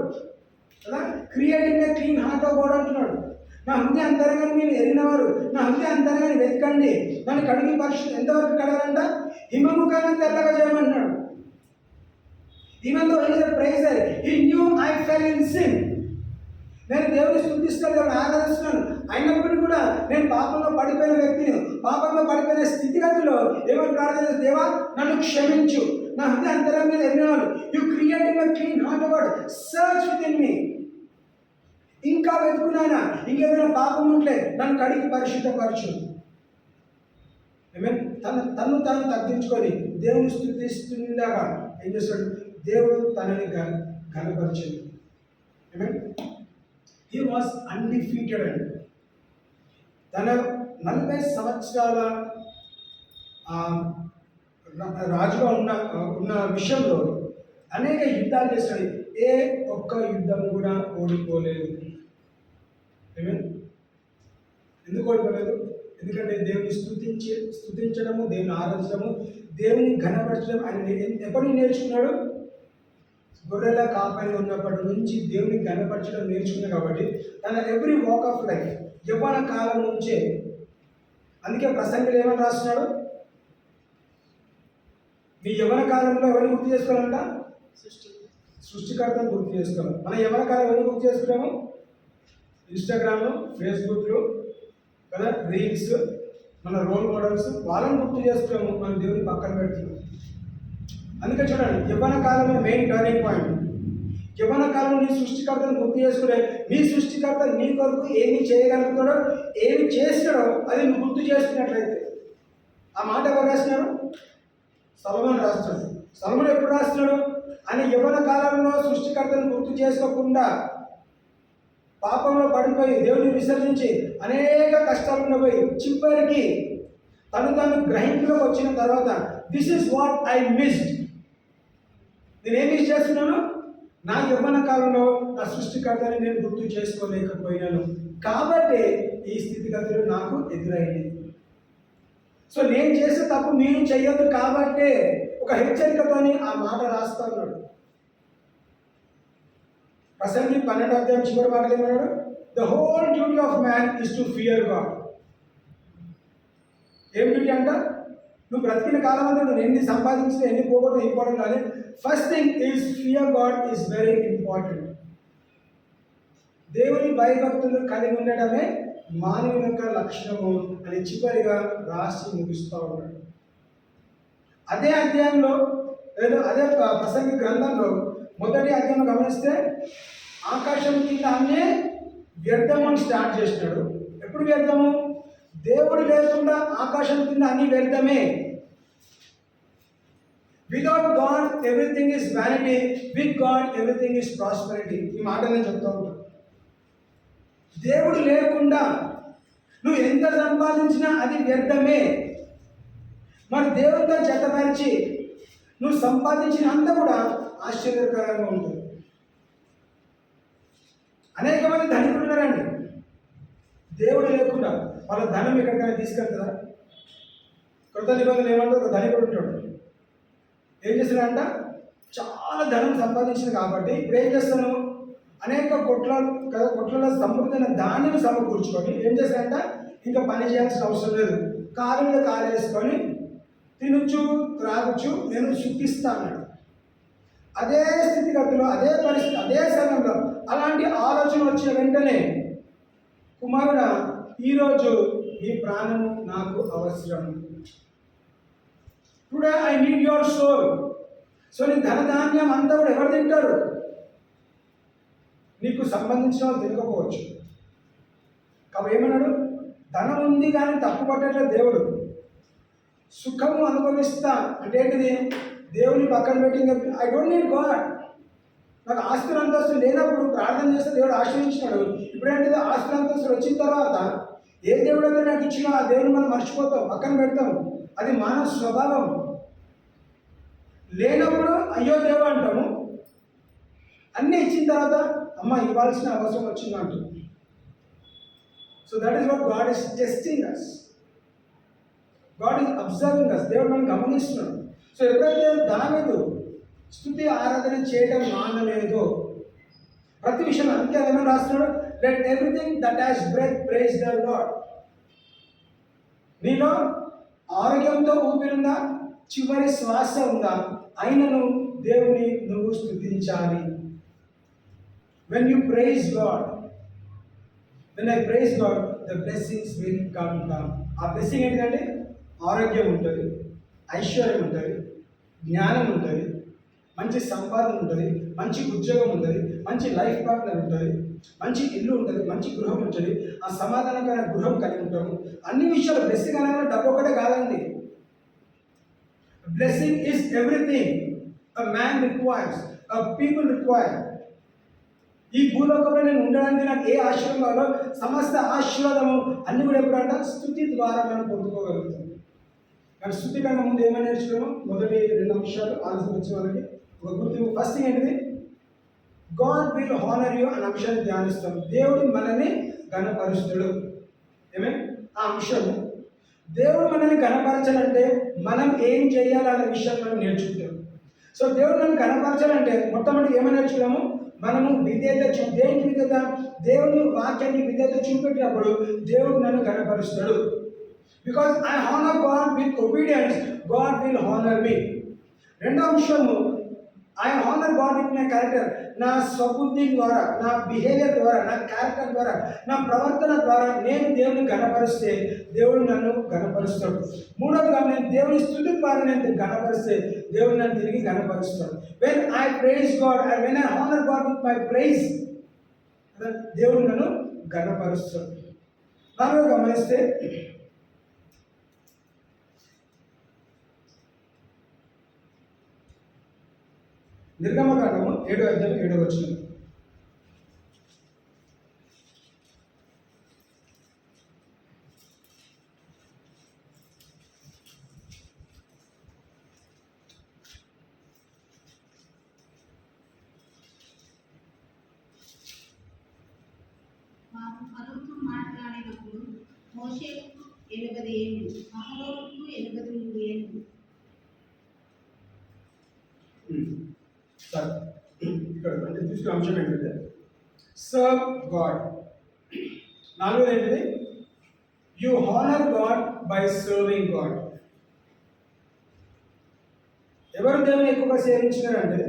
కదా. Creating a clean heart of God అంటున్నాడు. నా హృదయ అంతరంగాన్ని మీరు ఎరిగినవారు, నా హృదయ అంతరంగాన్ని వెతకండి, నన్ను కడిగి పరిశుద్ధి ఎంతవరకు కడగాలంట? హిమము కన్నా తెల్లగా చేయమంటున్నాడు. Even though he is a praiser, he knew I fell in sin. నేను దేవుని స్తుతిస్తాను, దేవుని ఆరాధిస్తున్నాను, అయినప్పటికీ కూడా నేను పాపంలో పడిపోయిన వ్యక్తిని, పాపంలో పడిపోయిన స్థితిగతిలో ఏమని ప్రార్థన చేస్తే, దేవా నన్ను క్షమించు, నా హృదయ అంతరం మీద ఎరిగినాను. You creating a clean heart of God, search within me. ఇంకా వెతుకున్నాయన, ఇంకేదైనా పాపం ఉంటే నన్ను కడిగి పరిశుద్ధపరచు. తను తాను తగ్గించుకొని దేవుని స్తుతిస్తుండగా ఏం చేస్తాడు? దేవుడు తనని ఘనపరిచింది. హీ వాజ్ అన్డిఫీటెడ్ అండి. తన 40 సంవత్సరాల రాజుగా ఉన్న విషయంలో అనేక యుద్ధాలు చేస్తాడు. ఏ ఒక్క యుద్ధం కూడా ఓడిపోలేదు. ఎందుకు ఓడిపోలేదు? ఎందుకంటే దేవుని స్తుతించడము, దేవుని ఆరాధించడము, దేవుని ఘనపరచడం ఆయన ఎప్పటి నేర్చుకున్నాడు? గొర్రెల కాపరి ఉన్నప్పటి నుంచి దేవుని ఘనపరచడం నేర్చుకున్నాడు. కాబట్టి తన ఎవ్రీ వాక్ ఆఫ్ లైఫ్ యవ్వన కాలం నుంచే, అందుకే ప్రసంగిలు ఏమని రాస్తున్నాడు? మీ యవ్వన కాలంలో ఎవరిని గుర్తు చేసుకోవాలంట? సృష్టికర్తను గుర్తు చేసుకోవాలి. మన యవ్వన కాలం ఎవరిని గుర్తు చేసుకున్నాము? ఇన్స్టాగ్రామ్, ఫేస్బుక్లు కదా, రీల్స్, మన రోల్ మోడల్స్, వాళ్ళని గుర్తు చేసుకున్నాము, మనం దేవుని పక్కన పెడుతున్నాం. అందుకే చూడండి, యవ్వన కాలంలో మెయిన్ టర్నింగ్ పాయింట్. యవ్వన కాలం నీ సృష్టికర్తను గుర్తు చేసుకునే, నీ సృష్టికర్త నీ కొరకు ఏమి చేయగలుగుతాడో, ఏమి చేస్తాడో అది నువ్వు గుర్తు చేసుకున్నట్లయితే. ఆ మాట ఎవరు రాస్తున్నాడు? సొలొమోను రాస్తున్నాడు. సొలొమోను ఎప్పుడు రాస్తున్నాడు? ఆయన యవ్వన కాలంలో సృష్టికర్తను గుర్తు చేసుకోకుండా పాపంలో పడిపోయి దేవుని విసర్జించి అనేక కష్టాలు ఉండబోయి చివరికి తను గ్రహింపులోకి వచ్చిన తర్వాత, this is what I missed. నేనేం మిస్ చేస్తున్నాను? నా యవ్వన కాలంలో నా సృష్టికర్తని నేను గుర్తు చేసుకోలేకపోయినాను, కాబట్టి ఈ స్థితిగతులు నాకు ఎదురైంది. సో నేను చేసే తప్పు మీరు చెయ్యొద్దు కాబట్టి ఒక హెచ్చరికతోని ఆ మాట రాస్తా ఉన్నాడు. ప్రసంగి 12వ అధ్యాయం చివరి మాటలు ఏమన్నాడు? The whole duty of man is to fear God. ఏం డ్యూటీ అంట? నువ్వు బ్రతికిన కాలం అంతా నువ్వు ఎన్ని సంపాదించినా ఎన్ని పోగొట్టు ఇంపార్టెంట్ కానీ first thing is fear God is very important. దేవుని భయభక్తులు కలిగి ఉండటమే మానవుని యొక్క లక్షణము అని చివరిగా రాసి ముగిస్తూ ఉన్నాడు. అదే అధ్యాయంలో అదే ప్రసంగి గ్రంథంలో మొదటి అధ్యాయం గమనిస్తే ఆకాశం కింద అన్నీ వ్యర్థం అని స్టార్ట్ చేసినాడు. ఎప్పుడు వ్యర్థము? దేవుడు లేకుండా ఆకాశం కింద అన్ని వ్యర్థమే. Without God everything is vanity, with God everything is prosperity. ఈ మాట నేను చెప్తా ఉంటాను. దేవుడు లేకుండా నువ్వు ఎంత సంపాదించినా అది వ్యర్థమే. మరి దేవుడితో జతపరిచి నువ్వు సంపాదించిన అంతా కూడా ఆశ్చర్యకరంగా ఉంటుంది. అనేక మంది ధనికులు ఉన్నారండి, దేవుడు లేకుండా వాళ్ళ ధనం ఎక్కడికైనా తీసుకెళ్తుందా? కృత నిబంధనలు ఏమంటే ఒక ధనికుడు ఉంటాడు, ఏం చేస్తాడంట? చాలా ధనం సంపాదించింది కాబట్టి ఇప్పుడు ఏం చేస్తాను? అనేక కొట్లలో సమృద్ధమైన ధాన్యం సమకూర్చుకొని ఏం చేశారంట, ఇంకా పని చేయాల్సిన అవసరం లేదు, కాలు మీద కాలు వేసుకొని తినొచ్చు త్రాగొచ్చు, నేను సుఖిస్తాను. అదే స్థితిగతిలో, అదే పరిస్థితి, అదే సమయంలో అలాంటి ఆలోచన వచ్చిన వెంటనే, కుమారుడా, ఈరోజు ఈ ప్రాణము నాకు అవసరం, today I need your soul. So నీ ధనధాన్యం అంతా కూడా ఎవరు తింటారు? నీకు సంబంధించిన వాళ్ళు తినకపోవచ్చు. కాబట్టి ఏమన్నాడు, ధనం ఉంది కానీ తప్పు పట్టట్లేదు దేవుడు. సుఖము అనుభవిస్తా అంటే ఏంటిది? దేవుని పక్కన పెట్టి ఐ డోంట్ నీడ్ గాడ్. నాకు ఆస్తులు అంతస్తులు లేనప్పుడు ప్రార్థన చేస్తే దేవుడు ఆశ్రయించినాడు. ఇప్పుడేంటిది, ఆస్తులు అంతస్తులు వచ్చిన తర్వాత ఏ దేవుడు అయితే నాకు ఇచ్చినా ఆ దేవుని మనం మర్చిపోతాం, పక్కన పెడతాం. అది మానవ స్వభావం. లేనప్పుడు అయ్యో దేవుడు అంటాము, అన్నీ ఇచ్చిన తర్వాత అమ్మ ఇవ్వాల్సిన అవసరం వచ్చిందంటూ. So that is what God is testing us. God is observing us. దేవుడు మనం గమనిస్తున్నాడు. సో ఎప్పుడైతే దావీదు స్తుతి ఆరాధన చేయడం మానలేదో, ప్రతి విషయం అందుకే ఏమైనా రాస్తున్నాడు, let everything that has breath praise the Lord. నీలో ఆరోగ్యంతో ఊపిరుందా, చివరి శ్వాస ఉందా, అయినను దేవుని నువ్వు స్తుతించాలి. When you praise God, when I praise God, the blessings will come down. ఆ బ్లెస్సింగ్ ఏంటంటే ఆరోగ్యం ఉంటుంది, ఐశ్వర్యం ఉంటుంది, జ్ఞానం ఉంటుంది, మంచి సంపాదన ఉంటుంది, మంచి ఉద్యోగం ఉంటుంది, మంచి లైఫ్ పార్ట్నర్ ఉంటుంది, మంచి ఇల్లు ఉంటుంది, మంచి గృహం ఉంటుంది, ఆ సమాధానకర గృహం కలిగి ఉంటాము. అన్ని విషయాలు బ్లెస్సింగ్ అనేది డబ్బు ఒకటే కాదండి. Blessing is everything a man requires, a people require. ఈ భూలోకంలో నేను ఉండడానికి నాకు ఏ ఆశీర్వాదం కావాలో సమస్త ఆశీర్వాదము అన్ని కూడా ఎప్పుడంట స్తుతి ద్వారా మనం పొందుకోగలుగుతాం. కానీ స్తుతి కన్నా ముందు ఏమైనా నేర్చుకున్నాము? మొదటి 2 అంశాలు ఆలోచన వచ్చే వాళ్ళకి ఒక గుర్తు. ఫస్ట్ ఏంటిది? గాడ్ విల్ హానర్ యూ అనే అంశాన్ని ధ్యానిస్తాం. దేవుడు మనల్ని ఘనపరుస్తాడు. ఏమేం ఆ అంశము? దేవుడు మనల్ని ఘనపరచాలంటే మనం ఏం చేయాలనే విషయం మనం నేర్చుకుంటాం. సో దేవుడు నన్ను ఘనపరచాలంటే మొట్టమొదటి ఏమైనా నేర్చుకున్నాము? మనము విధేయత దేనికి విధేయత? దేవుని వాక్యానికి విధేయత చూపెట్టినప్పుడు దేవుడు నన్ను ఘనపరుస్తాడు. Because I honour God with obedience, God will honour me. రెండో అంశము, I honour God with my character. నా స్వబుద్ధి ద్వారా, నా బిహేవియర్ ద్వారా, నా క్యారెక్టర్ ద్వారా, నా ప్రవర్తన ద్వారా నేను దేవుని ఘనపరిస్తే దేవుడు నన్ను ఘనపరుస్తాడు. మూడవదిగా నేను దేవుని స్తుతి ద్వారా నేను ఘనపరిస్తే దేవుడు నన్ను తిరిగి ఘనపరుస్తాడు. When I praise God and when I honour God with my praise, దేవుడు నన్ను ఘనపరుస్తాడు. నాలో గమనిస్తే నిర్గమకాండము 7వ అధ్యాయం 7వ వచనం. వారు ఫరోతో మాట్లాడినప్పుడు మోషేకు 80 ఏళ్ళు, అహరోనుకు 83 ఏళ్ళు. ఇక్కడ అంటే తీసుకున్న అంశం ఏంటంటే సర్వ్ గాడ్. నాలుగోది ఏంటిది? You honour God by serving God. ఎవరు దేవుని ఎక్కువగా సేవించినారంటే,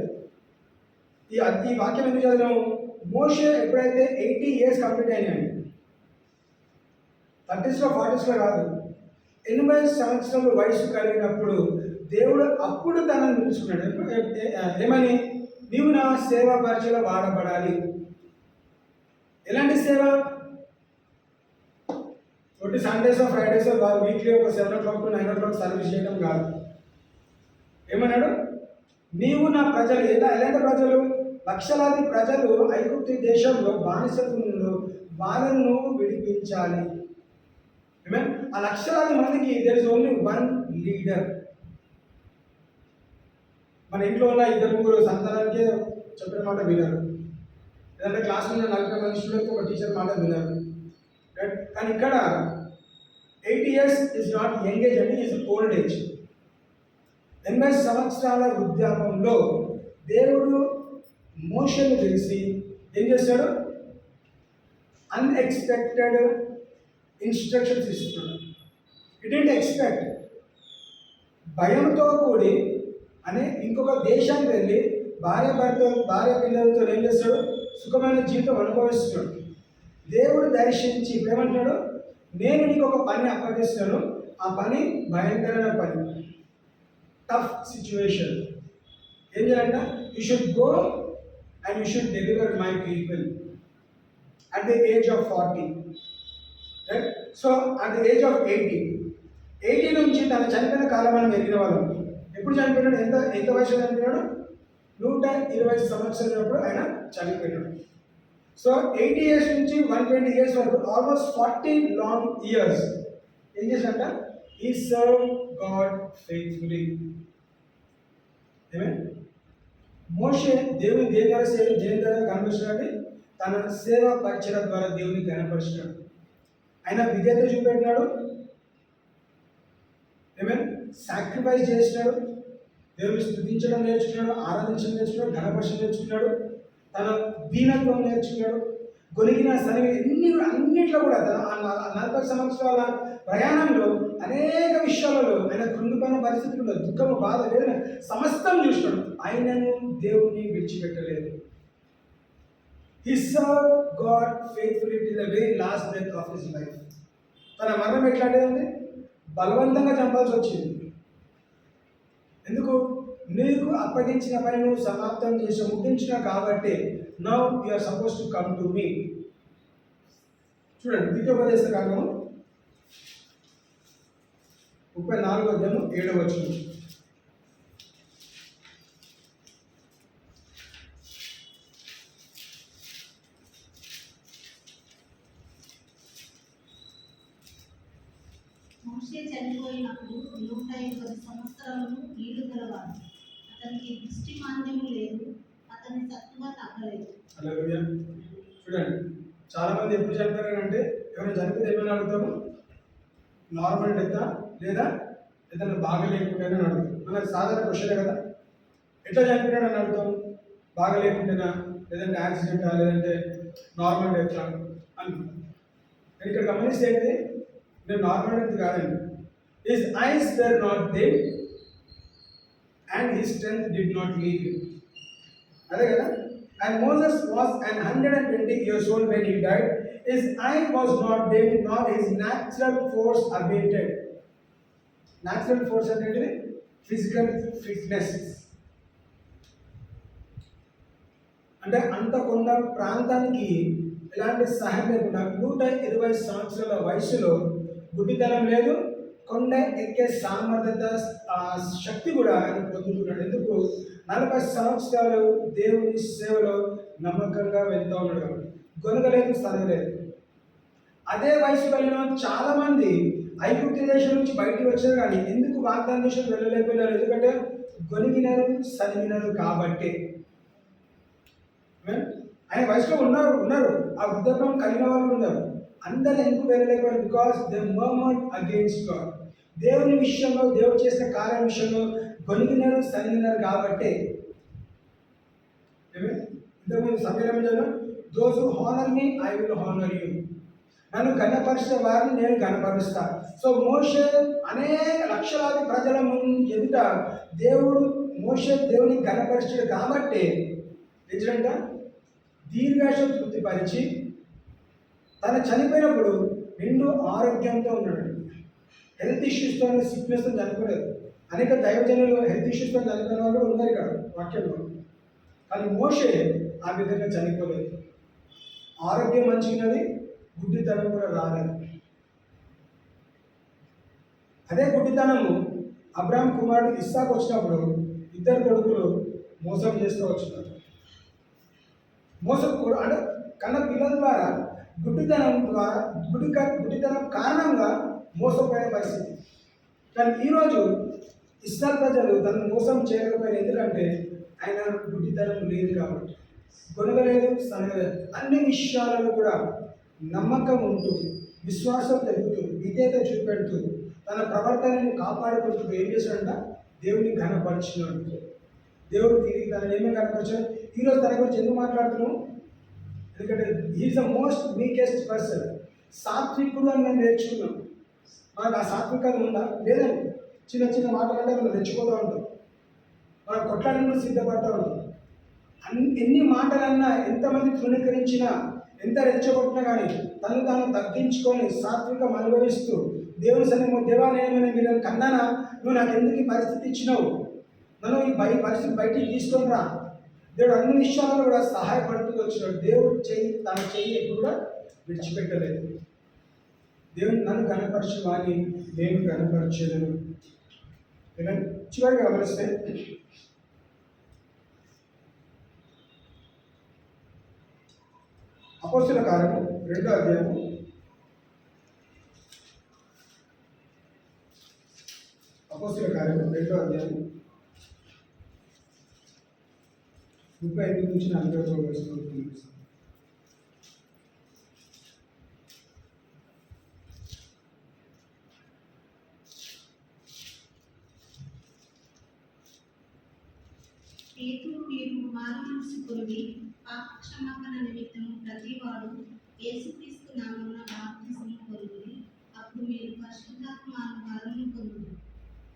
ఈ వాక్యం ఎందుకు చదివాము? మోషే ఎప్పుడైతే 80 years కంప్లీట్ అయినాయండి, 30s లో 40s లో కాదు, 80 సంవత్సరాలు వయసు కలిగినప్పుడు దేవుడు అప్పుడు తనను పిలుచుకున్నాడు. ఏమని? నీవు నా సేవా పరిచయలో వాడబడాలి. ఎలాంటి సేవ? ఒకటి సండేస్ ఫ్రైడేస్ వీక్లీ ఒక 7 o'clock to 9 o'clock సర్వీస్ చేయడం కాదు. ఏమన్నాడు? నీవు నా ప్రజలు, ఎలాంటి ప్రజలు? లక్షలాది ప్రజలు ఐగుప్తు దేశంలో బానిసత్వంలో వాళ్ళను నువ్వు విడిపించాలి. ఆ లక్షలాది మందికి there is only one leader. మన ఇంట్లో ఉన్న 2-3 సంతానానికే చెప్పిన మాట వినరు. లేదంటే క్లాస్లో ఉన్న 40 మంది స్టూడెంట్కి ఒక టీచర్ మాట వినరు. రైట్? కానీ ఇక్కడ 80 years is not young age అండి, ఇస్ ఓల్డ్ ఏజ్. 80 సంవత్సరాల వృద్ధాపంలో దేవుడు మోషేను తెలిసి ఏం చేస్తాడు? అన్ఎక్స్పెక్టెడ్ ఇన్స్ట్రక్షన్స్ ఇస్తున్నాడు. ఇట్ ఏంటి ఎక్స్పెక్ట్, భయంతో కూడి అనే ఇంకొక దేశానికి వెళ్ళి భార్య పిల్లలతో ఏం చేస్తాడు? సుఖమైన జీవితం అనుభవిస్తున్నాడు. దేవుడు దర్శించి ఏమంటున్నాడు? నేను నీకు ఒక పని అప్పగిస్తాను, ఆ పని భయంకరమైన పని, టఫ్ సిచ్యువేషన్. ఏం చేయాలంట? You should go and you should deliver my people at the age of 40, right? So at the age of 80 నుంచి తన చనిపోయిన కాలం మనం ఎరిగిన వాళ్ళం. ఎప్పుడు చనిపోయినాడు? ఎంత వయసు చనిపోయినాడు? 120 సంవత్సరాలప్పుడు ఆయన చనిపోయినాడు. సో 80 years నుంచి 120 years వరకు ఆల్మోస్ట్ 40 long years ఏం చేశాడంట? he served God faithfully. ఆమేన్. మోషే దేని ద్వారా కనపరిచినాడు? తన సేవా పరిచయం ద్వారా దేవుని కనపరిచినాడు. ఆయన విధేయత చూపెట్టినాడు. ఆమేన్. సాక్రిఫైస్ చేసినాడు. దేవుని స్తుతించడం నేర్చుకున్నాడు, ఆరాధించడం నేర్చుకున్నాడు, ఘనపరచడం నేర్చుకున్నాడు, తన దీనత్వం నేర్చుకున్నాడు. గొలిగిన సరి అన్నిట్లో కూడా తన 40 సంవత్సరాల ప్రయాణంలో అనేక విషయాలలో ఆయన కృంగిపోయిన పరిస్థితుల్లో దుఃఖము, బాధ, వేదన సమస్తం చూసినాడు. ఆయనను దేవుని విడిచిపెట్టలేదు. He served God faithfully till the very last breath of his life. తన మరణం ఎట్లాంటిదంటే బలవంతంగా చంపాల్సి వచ్చింది. ఎందుకు? నీకు అప్పగించిన పని నువ్వు సమాప్తం చేసి ముగించిన కాబట్టి now you are suppose to come to me. చూడండి, ద్వితీయోపదేశ కాండము 34:7. మోషే చనిపోయినప్పుడు 120 సంవత్సరాలను ఈడు గలవాడు. అతనికి దృష్టి మాంద్యము లేదు, అతని సత్తువ తగ్గలేదు. హల్లెలూయా. చూడండి, చాలా మంది ఎప్పుడు చనిపోయారంటే ఎవరైనా చనిపోతే ఏమైనా అడుగుతాము? నార్మల్ డెత్ లేదా ఏదైనా బాగా లేకుంటేనే అడుగుతాం. మనకు సాధారణ క్వశ్చనే కదా. ఎట్లా చనిపోయినాడు అని అడుగుతాం? బాగా లేకుంటేనా, లేదంటే యాక్సిడెంటా, లేదంటే నార్మల్ డెత్ అనుకుంటాం. ఇక్కడ గమనిస్తే ఏంటి? నేను నార్మల్ డెత్ కాదండి. His eyes were not dead and his strength did not leave him. అదే కదా. And Moses was 120 years old when he died. His eye was not dead, nor his natural force abated. Natural force అంటే physical fitness. అంటే అంత కొండ ప్రాంతానికి ఎలాంటి సహాయం లేకుండా 120 సంవత్సరాల వయసులో గుడ్డితనం లేదు, కొండ ఎక్కే సామర్థ్యత శక్తి కూడా ఆయన పొందుతున్నాడు. ఎందుకు? 40 సంవత్సరాలు దేవుని సేవలో నమ్మకంగా వెళ్తూ ఉన్నాడు కాబట్టి. గొనగలేదు, సరగలేదు. అదే వయసు వెళ్ళిన చాలా మంది ఐగుప్తు దేశం నుంచి బయటికి వచ్చారు, కానీ ఎందుకు వాగ్దాన దేశం వెళ్ళలేకపోయినారు? ఎందుకంటే గొనిగినారు, సరిగినారు కాబట్టి. ఆయన వయసులో ఉన్నారు, ఆ వృద్ధత్వం కలిగిన వాళ్ళు ఉన్నారు. అందరూ ఎందుకు వెళ్ళలేకపోయారు? Because they murmured against God. దేవుని విషయంలో, దేవుడు చేసిన కార్యం విషయంలో గొనిగినారు, సరిగినారు కాబట్టి. ఇంతకుముందు సభ్యులు those who honour me I will honour you. నన్ను ఘనపరిచిన వారిని నేను ఘనపరుస్తా. సో మోషే అనేక లక్షలాది ప్రజల ఎదుట మోషే దేవుని ఘనపరిచాడు కాబట్టి ఏంటంట? దీర్ఘాశ తృప్తిపరిచి తన చనిపోయినప్పుడు నిండు ఆరోగ్యంతో ఉన్నాడు. హెల్త్ ఇష్యూస్తో, సిక్నెస్తో చనిపోలేదు. అనేక దైవజనులు హెల్త్ ఇష్యూస్తో చనిపోయిన వాళ్ళు కూడా ఉన్నారు ఇక్కడ వాక్యంలో. కానీ మోషే ఆ విధంగా చనిపోలేదు. ఆరోగ్యం మంచిగానే, గుడ్డితనం కూడా రాలేదు. అదే గుడ్డితనము అబ్రాహాం కుమారుడు ఇస్సాకు వచ్చినప్పుడు ఇద్దరు కొడుకులు మోసం చేస్తూ వచ్చినారు. మోసం అంటే కన్న పిల్లల ద్వారా గుడ్డితనం కారణంగా మోసపోయిన పరిస్థితి. కానీ ఈరోజు ఇస్రాయేల్ ప్రజలు తనను మోసం చేయకపోయిన, ఎందుకంటే ఆయన గుడ్డితనం లేదు కాబట్టి. గొనగలేదు, సనగలేదు. అన్ని విషయాలలో కూడా నమ్మకం ఉంటూ, విశ్వాసం తెలుపుతూ, విధేయత చూపెడుతూ, తన ప్రవర్తనని కాపాడుకుంటూ ఏం చేశాడంట? దేవుని ఘనపరిచినాడు. దేవుడు తిరిగి తనని ఏమేమి ఘనపరిచాడు? ఈరోజు తన గురించి ఎందుకు మాట్లాడుతున్నాం? ఎందుకంటే he is the most weakest person. సాత్వికుడు అని మేము నేర్చుకున్నాం. మనకు ఆ సాత్వికత ఉందా? లేదండి. చిన్న చిన్న మాటలు అంటే మనం రెచ్చిపోతూ ఉంటాం, మనం కొట్లాడడానికి సిద్ధపడుతూ ఉంటాం. ఎన్ని మాటలన్నా, ఎంతమంది తృణీకరించినా, ఎంత రెచ్చగొట్టినా కానీ తను తాను తగ్గించుకొని సాత్వికం అనుభవిస్తూ దేవుని సన్నిధిలో, దేవా నేను వీళ్ళని కన్నానా, నువ్వు నాకు ఎందుకు ఈ పరిస్థితి ఇచ్చినావు, నన్ను ఈ పరిస్థితి బయటికి తీసుకొని రా. దేవుడు అన్ని విషయాల్లో కూడా సహాయపడుతూ వచ్చినాడు. దేవుడు తన చెయ్యి ఎప్పుడు కూడా విడిచిపెట్టలేదు. దేవుడు నన్ను కనపరచు అని నేను కనపరచలేను. చివరిగా గమనిస్తే అపోస్తలుల కార్యము 2వ అధ్యాయము 35 నుంచి 41 వరకు. పేతురు, మీరు మారుమనస్సు పొంది పాప క్షమాపణ నిమిత్తం ప్రతివాడు యేసుక్రీస్తు నామమున బాప్తిస్మము పొందుడి, అప్పుడు మీరు పరిశుద్ధాత్మ వరమును పొందుదురు.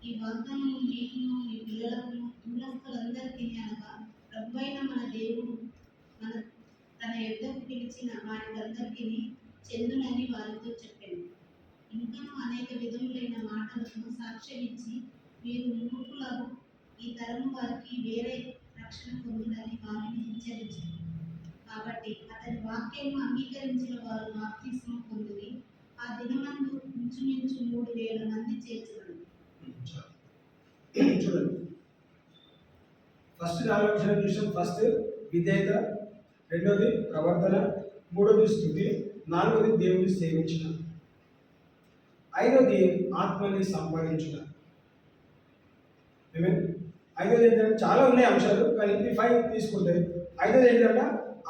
ఈ వాగ్దానం మీకును మీ పిల్లలకు దూరస్తులందరికీ అనగా ప్రభువైన మన దేవుడు తన యుద్ధకు పిలిచిన వారికందరికీ చెందునని వారితో చెప్పాను. ఇంకా అనేక విధములైన మాటలకు సాక్ష్యమిచ్చి మీరు మూర్ఖులకు ఈ తరము వారికి వేరే రక్షణ పొందుడని వారిని హెచ్చరించారు. కాబట్టి అతని వాక్యము అంగీకరించిన వారు బాప్తిస్మము పొంది ఆ దినమందు ఇంచుమించు 3,000 మంది చేర్చబడి. చూడండి, ఫస్ట్ 4 విషయాలు చూసాం. ఫస్ట్ విధేయత, రెండోది ప్రవర్తన, మూడోది స్థుతి, నాలుగోది దేవుని సేవించిన, ఐదోది ఆత్మని సంపాదించుట. ఐదోది ఏంటంటే చాలా ఉన్నాయి అంశాలు, కానీ ఈ 5 తీసుకుంటే ఐదోది ఏంటంటే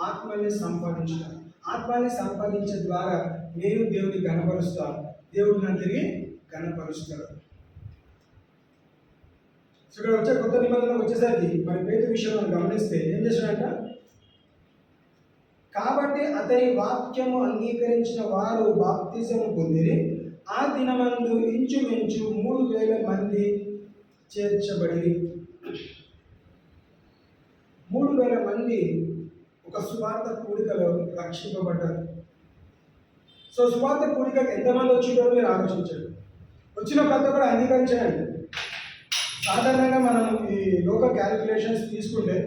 ఆత్మని సంపాదించుట. ఆత్మని సంపాదించే ద్వారా నేను దేవుని గణపరుస్తాను, దేవుడు నన్ను తిరిగి గణపరుస్తాడు. సో ఇక్కడ వచ్చే కొత్త నిబంధనకు వచ్చేసరికి మరి పేతురు విషయం మనం గమనిస్తే ఏం చేశాడంట, కాబట్టి అతని వాక్యము అంగీకరించిన వారు బాప్తిజము పొందిరి, ఆ దినమందు ఇంచుమించు 3,000 మంది చేర్చబడి. 3,000 మంది ఒక సువార్త కూడికలో రక్షింపబడ్డారు. సో సువార్త కూడికకు ఎంతమంది వచ్చిందో మీరు ఆలోచించండి. వచ్చిన ప్రతి ఒక్కరు అంగీకరించండి. సాధారణంగా మనం ఈ లోకల్ క్యాలిక్యులేషన్స్ తీసుకుంటే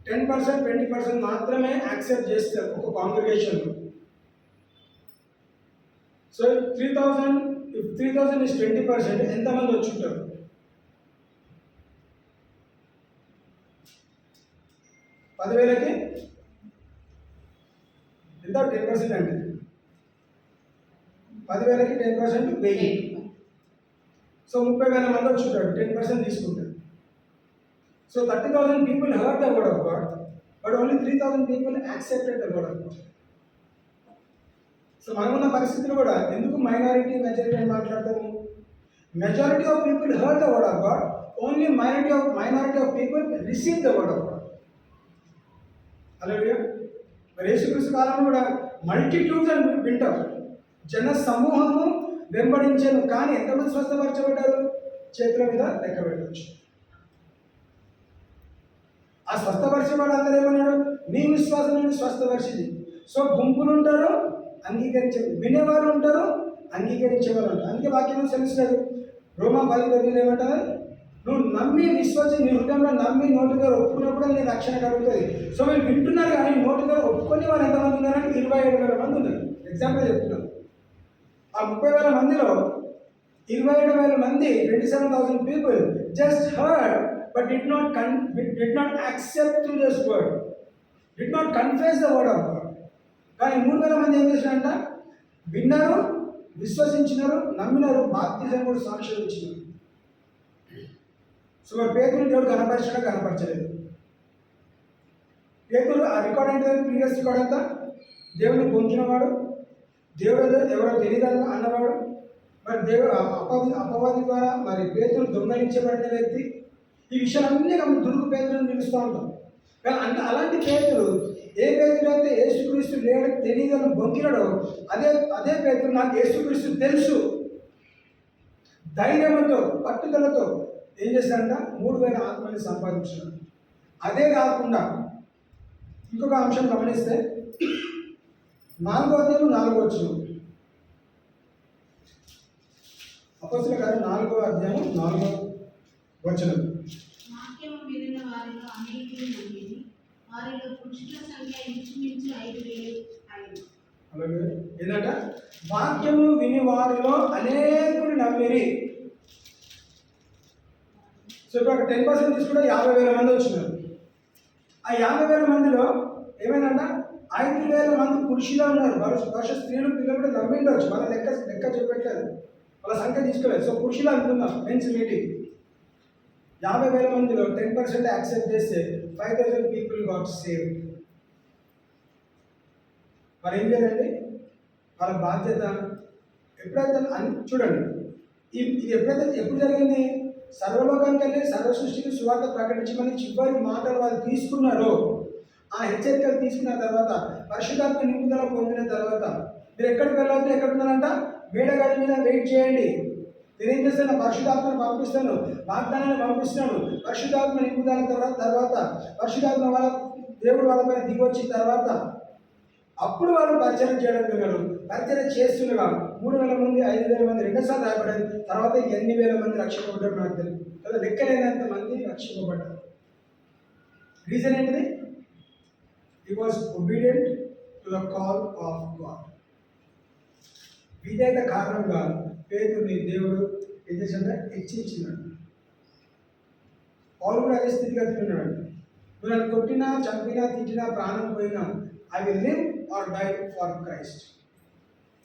10%, 20% మాత్రమే యాక్సెప్ట్ చేస్తారు ఒక కాంగ్రిగేషన్లో. సో 3,000 ఇస్ 20%, ఎంతమంది వచ్చి ఉంటారు? 10,000కి ఎంత? 10% అంటే 10,000కి 10% 1,000. సో 30,000 మంది వచ్చి ఉంటాడు, 10% తీసుకుంటారు. So 30,000 people heard the word of God, but only 3,000 people accepted the word of God. So మనమున్న పరిస్థితులు కూడా ఎందుకు మైనారిటీ మెజారిటీ అని మాట్లాడతాము? Majority of people heard the word of God, only minority of people receive the word of God. Hallelujah. మరి యేసుక్రీస్తు కాలంలో కూడా మల్టిట్యూడ్స్ అని వింటాం, జన సమూహము వెంబడించాను, కానీ ఎంతమంది స్వస్థపరచబడ్డారు? చేతుల మీద లెక్క పెట్టవచ్చు. ఆ స్వస్థపరిచేవాడు అందరూ ఏమన్నాడు? నీ విశ్వాసం నుండి స్వస్థపరిచింది. సో గుంపులు ఉంటారు, అంగీకరించే వినేవాళ్ళు ఉంటారు, అంగీకరించేవాళ్ళు ఉంటారు. అందుకే వాక్యం సెలవులేదు. రోమా 10:9 ఏమంటారు? నువ్వు నమ్మి విశ్వాసం నీ హృదయంలో నమ్మి నోటితో ఒప్పుకున్నప్పుడు నీ రక్షణ కలుగుతుంది. సో మీరు వింటున్నారు, కానీ నోటితో ఒప్పుకొని వారు ఎంతమంది ఉన్నారంటే 27,000 మంది ఉన్నారు. ఎగ్జాంపుల్ చెప్తున్నాను. ఆ 30,000 మందిలో 27,000 మంది 27,000 people just heard but did not accept through this word, did not confess the word of God. కానీ 3,000 మంది ఏం చేశారంట? విన్నారు, విశ్వసించినారు, నమ్మినారు, బాప్తిజం కూడా సాక్ష్యం ఇచ్చినారు. సో మరి పేతురుని దేవుడు కనపరచలేదు. పేతురు ఆ రికార్డ్ అంటే ప్రీవియస్ రికార్డ్ అంతా దేవుడిని పొందినవాడు, దేవుడు ఎవరో తెలియదు అన్నవాడు, మరి దేవుడు అపవాది ద్వారా మరి పేతురు దొంగలించబడిన వ్యక్తి. ఈ విషయాలన్నీ మనం దురుగు పేతురుని పిలుస్తూ ఉంటాం. కానీ అలాంటి పేతురు ఏ పేతురు అయితే యేసుక్రీస్తు లేడు తెలియదని బొంకినాడో అదే అదే పేతురు నాకు యేసుక్రీస్తు తెలుసు ధైర్యంతో పట్టుదలతో ఏం చేశాడంట 3,000 ఆత్మని సంపాదించాడు. అదే కాకుండా ఇంకొక అంశం గమనిస్తే 4వ అధ్యాయం 4వ వచనం అపొస్తలుల కార్యం 4వ అధ్యాయం 4వ వచనం. వాక్యము వినిన వారిలో అనేకులు నమ్మిరి. వారిలో పురుషుల సంఖ్య ఇంచుమించు 5,000 అయింది. అలాగే ఏంటంట వాక్యము విని వారిలో అనేకులు నమ్మిరి. సో ఇప్పుడు ఒక 10% తీసుకుంటే 50,000 మంది వచ్చినారు. ఆ 50,000 మందిలో ఏమైందంట 5,000 మంది పురుషులు ఉన్నారు. వర్ష స్త్రీలు పిల్లలు కూడా నమ్మిండవచ్చు. వాళ్ళ లెక్క చెప్పట్లేదు, వాళ్ళ సంఖ్య తీసుకోలేదు. సో పురుషులు అనుకుందాం మెన్స్ మీటింగ్ 50,000 మందిలో 10% యాక్సెప్ట్ చేస్తే 5,000 పీపుల్ గాట్ సేవ్. మరి ఏం చేయాలండి వాళ్ళ బాధ్యత ఎప్పుడైతే చూడండి ఇది ఎప్పుడు జరిగింది సర్వలోకానికి వెళ్ళి సర్వ సృష్టికి సువార్త ప్రకటించమని చివరి మాటలు వాళ్ళు తీసుకున్నారో ఆ హెచ్చరికలు తీసుకున్న తర్వాత పరిశుద్ధాత్మ నింపుదల పొందిన తర్వాత మీరు ఎక్కడికి వెళ్ళొద్దు ఎక్కడ ఉన్నారంట మేడగాడి మీద వెయిట్ చేయండి. నేనేం చేస్తాను పరిశుద్ధాత్మను పంపిస్తాను, వాగ్దానాన్ని పంపిస్తున్నాను. పరిశుద్ధాత్మ నింపుదల తర్వాత పరిశుద్ధాత్మ వాళ్ళ దేవుడు వాళ్ళపైన దిగొచ్చిన తర్వాత అప్పుడు వాళ్ళు పరిచయం చేయడం వెళ్ళారు. పరిచయం చేస్తుండగా 3,000 మంది 5,000 మంది రెండోసారి రాయబడ్డారు. తర్వాత ఎన్ని వేల మంది రక్షింపబడ్డారు నాకు తెలియదు కదా, లెక్కలేనంత మంది రక్షింపబడ్డారు. రీజన్ ఏంటిది? హి was obedient to the call of God. విధేయత కారణంగా పేతురుని దేవుడు ఏం చేశాడంటే హెచ్చించినాడు. పౌలు కూడా అదే స్థితిగతిలో ఉన్నాడు. నువ్వు నన్ను కొట్టినా చంపినా తిట్టినా ప్రాణం పోయినా I will live or die for Christ.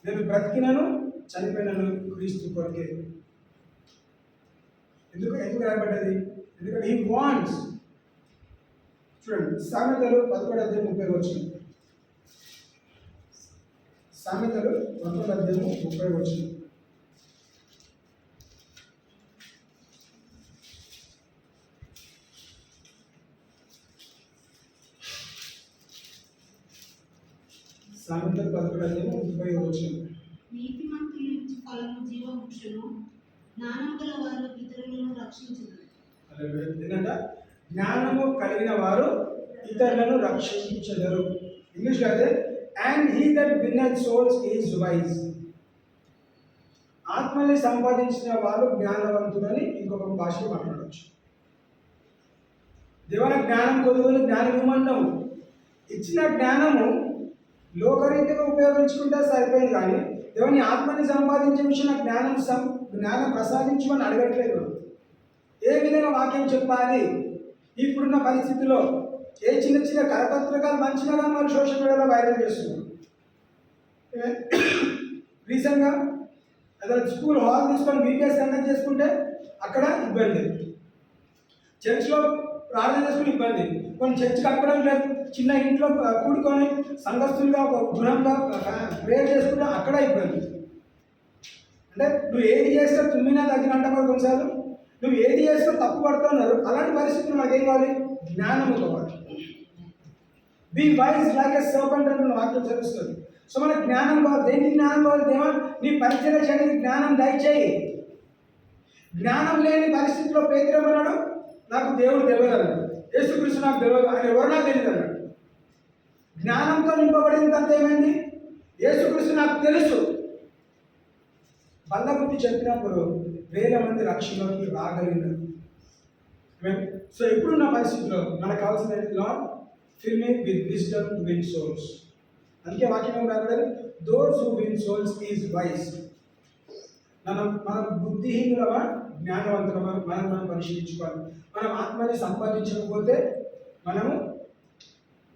నేను బ్రతికినను చనిపోయినను క్రీస్తు కొరకే. ఎందుకు రాయబడ్డది? ఎందుకంటే హీ వాంట్స్. చూడండి సామెతలు 11:30 వచ్చింది. సామెతలు 11:30 వచ్చింది. సామెతలు 11:30 వచ్చింది. నీతిమంతులు ఇచ్చు ఫలము జీవవృక్షము, జ్ఞానం గల వారు ఇతరులను రక్షించుదురు. ఏంటంట జ్ఞానము కలిగిన వారు ఇతరులను రక్షించదరు. ఇంగ్లీష్లో అయితే and he that winneth souls is wise. ఆత్మని సంపాదించిన వారు జ్ఞానవంతులని ఇంకొక భాషలో మాట్లాడవచ్చు. దేవుని జ్ఞానం కొలువుని జ్ఞానం ఇవ్వమంటాము. ఇచ్చిన జ్ఞానము లోకరీతిగా ఉపయోగించుకుంటే సరిపోయింది, కానీ దేవుని ఆత్మని సంపాదించే విషయం జ్ఞానం ప్రసాదించమని అడగట్లేదు. ఏ విధంగా వాక్యం చెప్పాలి ఇప్పుడున్న పరిస్థితిలో ఏ చిన్న చిన్న కరపత్రికలు మంచిగా కానీ వాళ్ళు సోషల్ మీడియాలో వైరల్ చేస్తున్నారు. రీసెంట్గా ఏదైనా స్కూల్ హాల్ తీసుకొని వీడియోస్ కండక్ట్ చేసుకుంటే అక్కడ ఇబ్బంది, చర్చ్లో ప్రార్థన చేసుకుని ఇబ్బంది, కొన్ని చర్చ్ కట్టడం లేదు, చిన్న ఇంట్లో కూడుకొని సంఘస్థులుగా ఒక గృహంగా ప్రేయర్ చేసుకుంటే అక్కడ ఇబ్బంది. అంటే నువ్వు ఏది చేస్తే తుమ్మినా తగ్గినంట మరి కొన్నిసార్లు నువ్వు ఏది చేస్తే తప్పు పడుతున్నారు. అలాంటి పరిస్థితులు మనకేం కావాలి? జ్ఞానము కావాలి. Be wise like a serpent అని వాక్యం చదివిస్తుంది. సో మనకు జ్ఞానం కావాలి. దేనికి జ్ఞానం కావాలి? దేవా నీ పరిచయం చేయడానికి జ్ఞానం దయచేయి. జ్ఞానం లేని పరిస్థితిలో పేతురేమన్నాడు? నాకు దేవుడు తెలియదు అన్నాడు. యేసుక్రీస్తు నాకు తెలియదు, ఆయన ఎవరు నాకు తెలియదు అన్నాడు. జ్ఞానంతో నింపబడిన తర్వాత ఏమైంది? యేసుక్రీస్తు నాకు తెలుసు. బల్లబుద్ధి చెప్పినప్పుడు 1,000 మంది రక్షణలోకి రాగలిగినారు. సో ఇప్పుడున్న పరిస్థితిలో మనకు కావాల్సిన Lord fill me with wisdom to win souls. అందుకే వాక్యం రాబడదు those who win souls is wise. మనం బుద్ధిహీనులమా జ్ఞానవంతులమా మనం పరిశీలించుకోవాలి. మనం ఆత్మని సంపాదించకపోతే మనము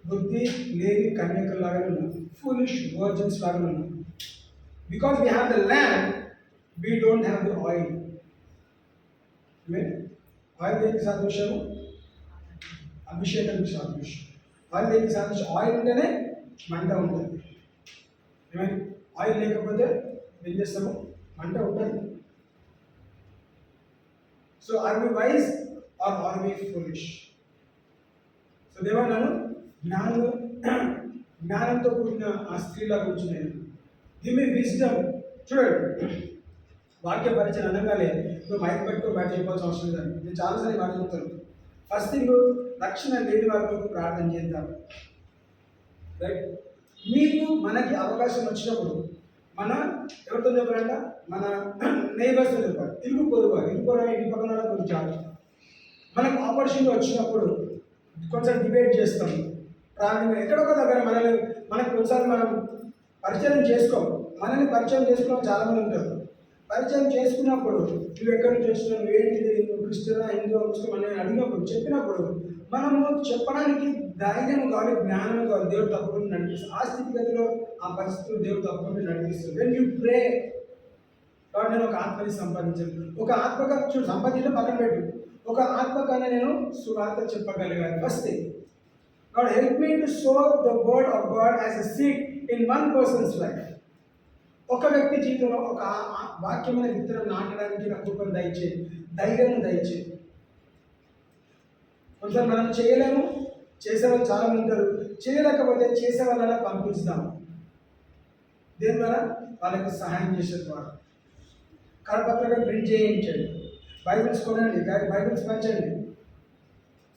బుద్ధి లేని కన్యకల్లాగానే ఉన్నాం, ఫూలిష్ వర్జిన్స్ లాగానే ఉన్నాం. Because we have the land, we don't have the oil. Oil దేనికి సాదృశ్యము? అభిషేకానికి సాదృశ్యం. ఆయిల్ దేనికి సాదృశ్యం? ఆయిల్ ఉంటేనే మంట ఉంటుంది. ఆయిల్ లేకపోతే ఏం చేస్తాము? మంట ఉంటుంది. So are we wise or are we foolish? So దేవా నన్ను జ్ఞానం జ్ఞానంతో కూడిన ఆ స్త్రీలా గురించి నేను గివ్ మీ విజ్డమ్. చూడండి, వాక్య పరిచయం అనగానే నువ్వు మైక్ పెట్టుకొని బయట చెప్పాల్సిన అవసరం లేదు. నేను చాలాసార్లు మాట చెప్తాను. ఫస్ట్ థింగ్, రక్షణ లేని వారి కొరకు ప్రార్థన చేద్దాం. రైట్? మీకు మనకి అవకాశం వచ్చినప్పుడు మన ఎవరితో చెప్పాలంట, మన నైబర్స్తో చెప్పాలి, ఇరుగు పొరుగు ఇంటి పక్కన వాళ్ళకి కొంచెం చాలు. మనకు ఆపర్చునిటీ వచ్చినప్పుడు కొంచెం డిబేట్ చేస్తాం, ప్రారంభంగా ఎక్కడొక దగ్గర మనకు కొన్నిసార్లు మనం పరిచయం చేసుకోం. మనల్ని పరిచయం చేసుకోవడం చాలామంది ఉంటారు. పరిచయం చేసుకున్నప్పుడు నువ్వు ఎక్కడి నుంచి వచ్చినావు, నువ్వు ఏంటిది, నువ్వు క్రిస్టియనా, హిందూ, ముస్లిం అని అడిగినప్పుడు చెప్పినప్పుడు మనము చెప్పడానికి ధైర్యం కావాలి, జ్ఞానం కావాలి. దేవుడు తప్పకుండా నడిపిస్తుంది. ఆ స్థితిగతిలో ఆ పరిస్థితులు దేవుడు తప్పకుండా నడిపిస్తుంది. వెన్ యూ ప్రే కాబట్టి నేను ఒక ఆత్మని సంపాదించాను. ఒక ఆత్మగా చూడు, సంపాదించడం పక్కన పెట్టు, ఒక ఆత్మకన్నా నేను సువార్త చెప్పగలిగాను. First thing, God help me to sow the word of God as a seed in one person's life. ఒక వ్యక్తి జీవితంలో ఒక వాక్యమైన విత్తనం నాటడానికి నాకు కృపను దయచే, ధైర్యం దయచే. కొంచెం మనం చేయలేము, చేసేవాళ్ళు చాలా మంది ఉంటారు. చేయలేకపోతే చేసే వాళ్ళలా పంపిస్తాం. దేని ద్వారా? వాళ్ళకి సహాయం చేసే ద్వారా. కరపత్రంగా ప్రింట్ చేయించండి, బైబిల్స్ కొనండి, బైబిల్స్ పంచండి.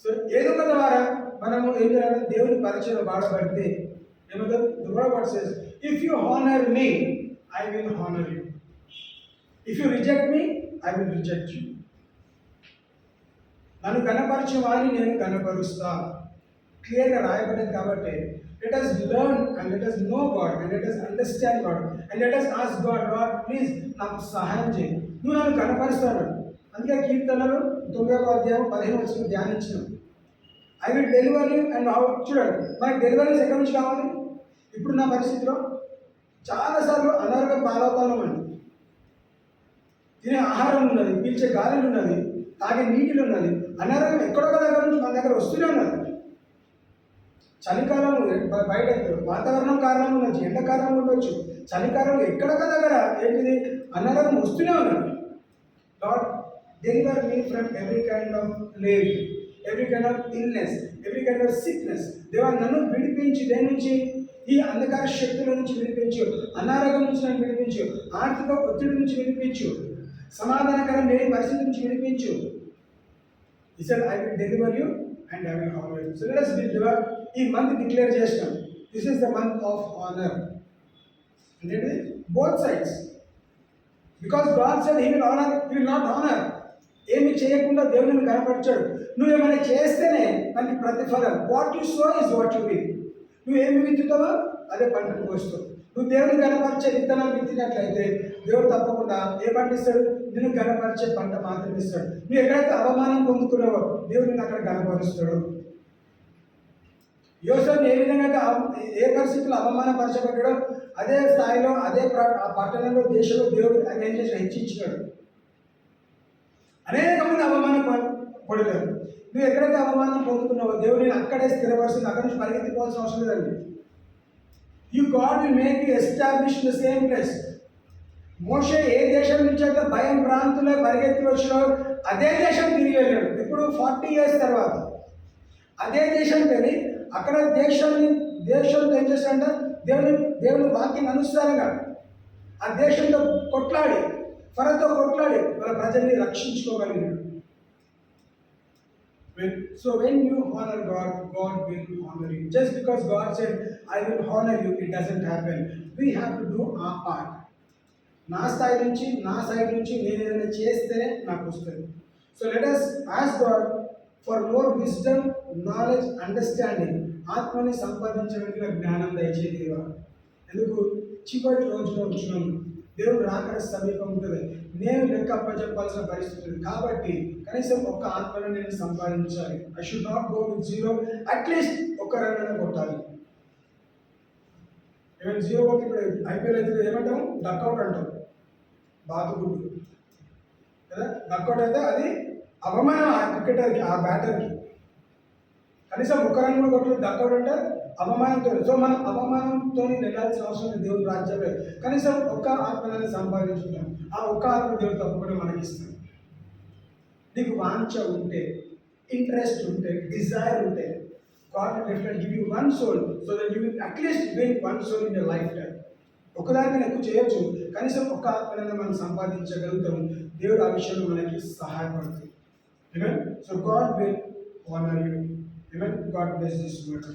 సో ఏదో ఒక ద్వారా మనము ఏం చేయాలంటే దేవుని పరిచయం వాడబడితే ఏమంటారు? The word of God says, if you honor me, I will honor you. If you reject me, I will reject you. నన్ను గణపరిచే వారిని నేను గణపరుస్తా. క్లియర్గా రాయబడింది. కాబట్టి let us learn and let us know God and let us understand God and let us ask God, Lord please నాకు సహాయం చేయి, నువ్వు నన్ను గణపరుస్తాను. అందుకే కీర్తనలు 9వ అధ్యాయం 15వ వచనం ధ్యానించినాం. I will deliver you and how. చూడండి, మనకి డెలివరీస్ ఎక్కడి నుంచి కావాలి? ఇప్పుడు నా పరిస్థితిలో చాలాసార్లు అనారోగ్యం పాలవుతామండి. తినే ఆహారం ఉన్నది, పీల్చే గాలిలు ఉన్నది, తాగే నీటిలు ఉన్నది. అనారోగ్యం ఎక్కడొక దగ్గర నుంచి మన దగ్గర వస్తూనే ఉన్నది. చలికాలం బయట వాతావరణం కారణం ఉండొచ్చు, ఎండ కారణం ఉండొచ్చు, చలికాలంలో ఎక్కడొక దగ్గర ఏంటిది అనారోగ్యం వస్తూనే ఉన్నది. Lord deliver me from every kind of plague, every kind of illness, every kind of sickness. దేవా నన్ను విడిపించి, దేని నుంచి? ఈ అంధకార శక్తుల నుంచి విడిపించు, అనారోగ్యం నుంచి నన్ను విడిపించు, ఆర్థిక ఒత్తిడి నుంచి విడిపించు, సమాధానకరం లేని పరిస్థితి నుంచి విడిపించు. He said, I will deliver you and I will honor you. So let us be delivered. ఈ మంత్ డిక్లేర్ చేసినాం, this is the month of honour. అంటే both sides. Because God said he will honour, he will not honour. ఏమి చేయకుండా దేవుడిని కనపరిచాడు. నువ్వు ఏమైనా చేస్తేనే మనకి ప్రతిఫలం. What you sow is what you will. నువ్వు ఏమి విత్తుతావో అదే పంటను కోస్తావు. నువ్వు దేవుని గణపరిచే విత్తనాలు విత్తినట్లయితే దేవుడు తప్పకుండా ఏ పంట ఇస్తాడు? నిన్ను గణపరిచే పంట మాత్రం ఇస్తాడు. నువ్వు ఎక్కడైతే అవమానం పొందుకున్నావో దేవుడు నిన్ను అక్కడ గణపరుస్తాడు. యోసేపు ఏ విధంగా అయితే ఏ పరిస్థితుల్లో అవమానపరచబడ్డాడో అదే స్థాయిలో అదే ఆ పట్టణంలో దేశంలో దేవుడు ఆయన ఏం చేసి హెచ్చించాడు. అనేక మంది అవమానం పడలేరు. నువ్వు ఎక్కడైతే అవమానం పొందుతున్నావో దేవుడు నేను అక్కడే స్థిరపరుస్తుంది. అక్కడి నుంచి పరిగెత్తిపోవాల్సిన అవసరం లేదండి. You God will make you establish the same place. మోషే ఏ దేశం నుంచి అయితే భయం ప్రాంతంలో పరిగెత్తి వచ్చినావు అదే దేశం తిరిగి వెళ్ళాడు. ఇప్పుడు 40 years తర్వాత అదే దేశం వెళ్ళి అక్కడ దేశంతో ఏం చేస్తాడంట? దేవుని వాక్యం అనుసారంగా ఆ దేశంతో కొట్లాడి, ఫరోతో కొట్లాడి వాళ్ళ ప్రజల్ని రక్షించుకోగలిగినాడు. So when you honor God, God will honor you. Just because God said, I will honor you, it doesn't happen. We have to do our part. నా స్థాయి నుంచి, నా సైడ్ నుంచి నేను ఏదైనా చేస్తేనే నాకు వస్తుంది. So let us ask God for more wisdom, knowledge, understanding. ఆత్మని సంపాదించడానికి నాకు జ్ఞానం దయచేయి దేవా. ఎందుకు? చివరి రోజులో ఉంచున్నాము. దేవుడు రాకడ సమీపం ఉంటుంది. నేను లెక్క అప్పచెప్పాల్సిన పరిస్థితి ఉంది. కాబట్టి కనీసం ఒక్క ఆత్మను నేను సంపాదించాలి. I should not go with zero. At least ఒక్క రన్ కొట్టాలి. ఏమైనా జీరో కొట్టి ఇప్పుడు ఐపీఎల్ అయితే ఏమంటాము? డక్అవుట్ అంటాం. బాతుగుడ్డు కదా. డక్అవుట్ అయితే అది అవమానం ఆ క్రికెటర్కి, ఆ బ్యాటర్కి. కనీసం ఒక్క రన్ కూడా కొట్టలేదు. డక్అవుట్ అంటే అవమానంతో. సో మనం అవమానంతో వెళ్ళాల్సిన అవసరం లేదు దేవుని రాజ్యంలో. కనీసం ఒక్క ఆత్మని సంపాదించుకుంటాం. ఆ ఒక్క ఆత్మ దేవుడు తప్పకుండా మనకి ఇస్తాడు. నీకు వాంఛ ఉంటే, ఇంట్రెస్ట్ ఉంటే, డిజైర్ ఉంటే God will definitely give you one soul so that you will at least win one soul in your lifetime. ఒకదాన్ని ఎక్కువ చేయొచ్చు, కనీసం ఒక్క ఆత్మనైనా మనం సంపాదించగలుగుతాం. దేవుడు ఆ విషయంలో మనకి సహాయపడుతుంది. Amen. So God will honor you. Amen. God bless this word.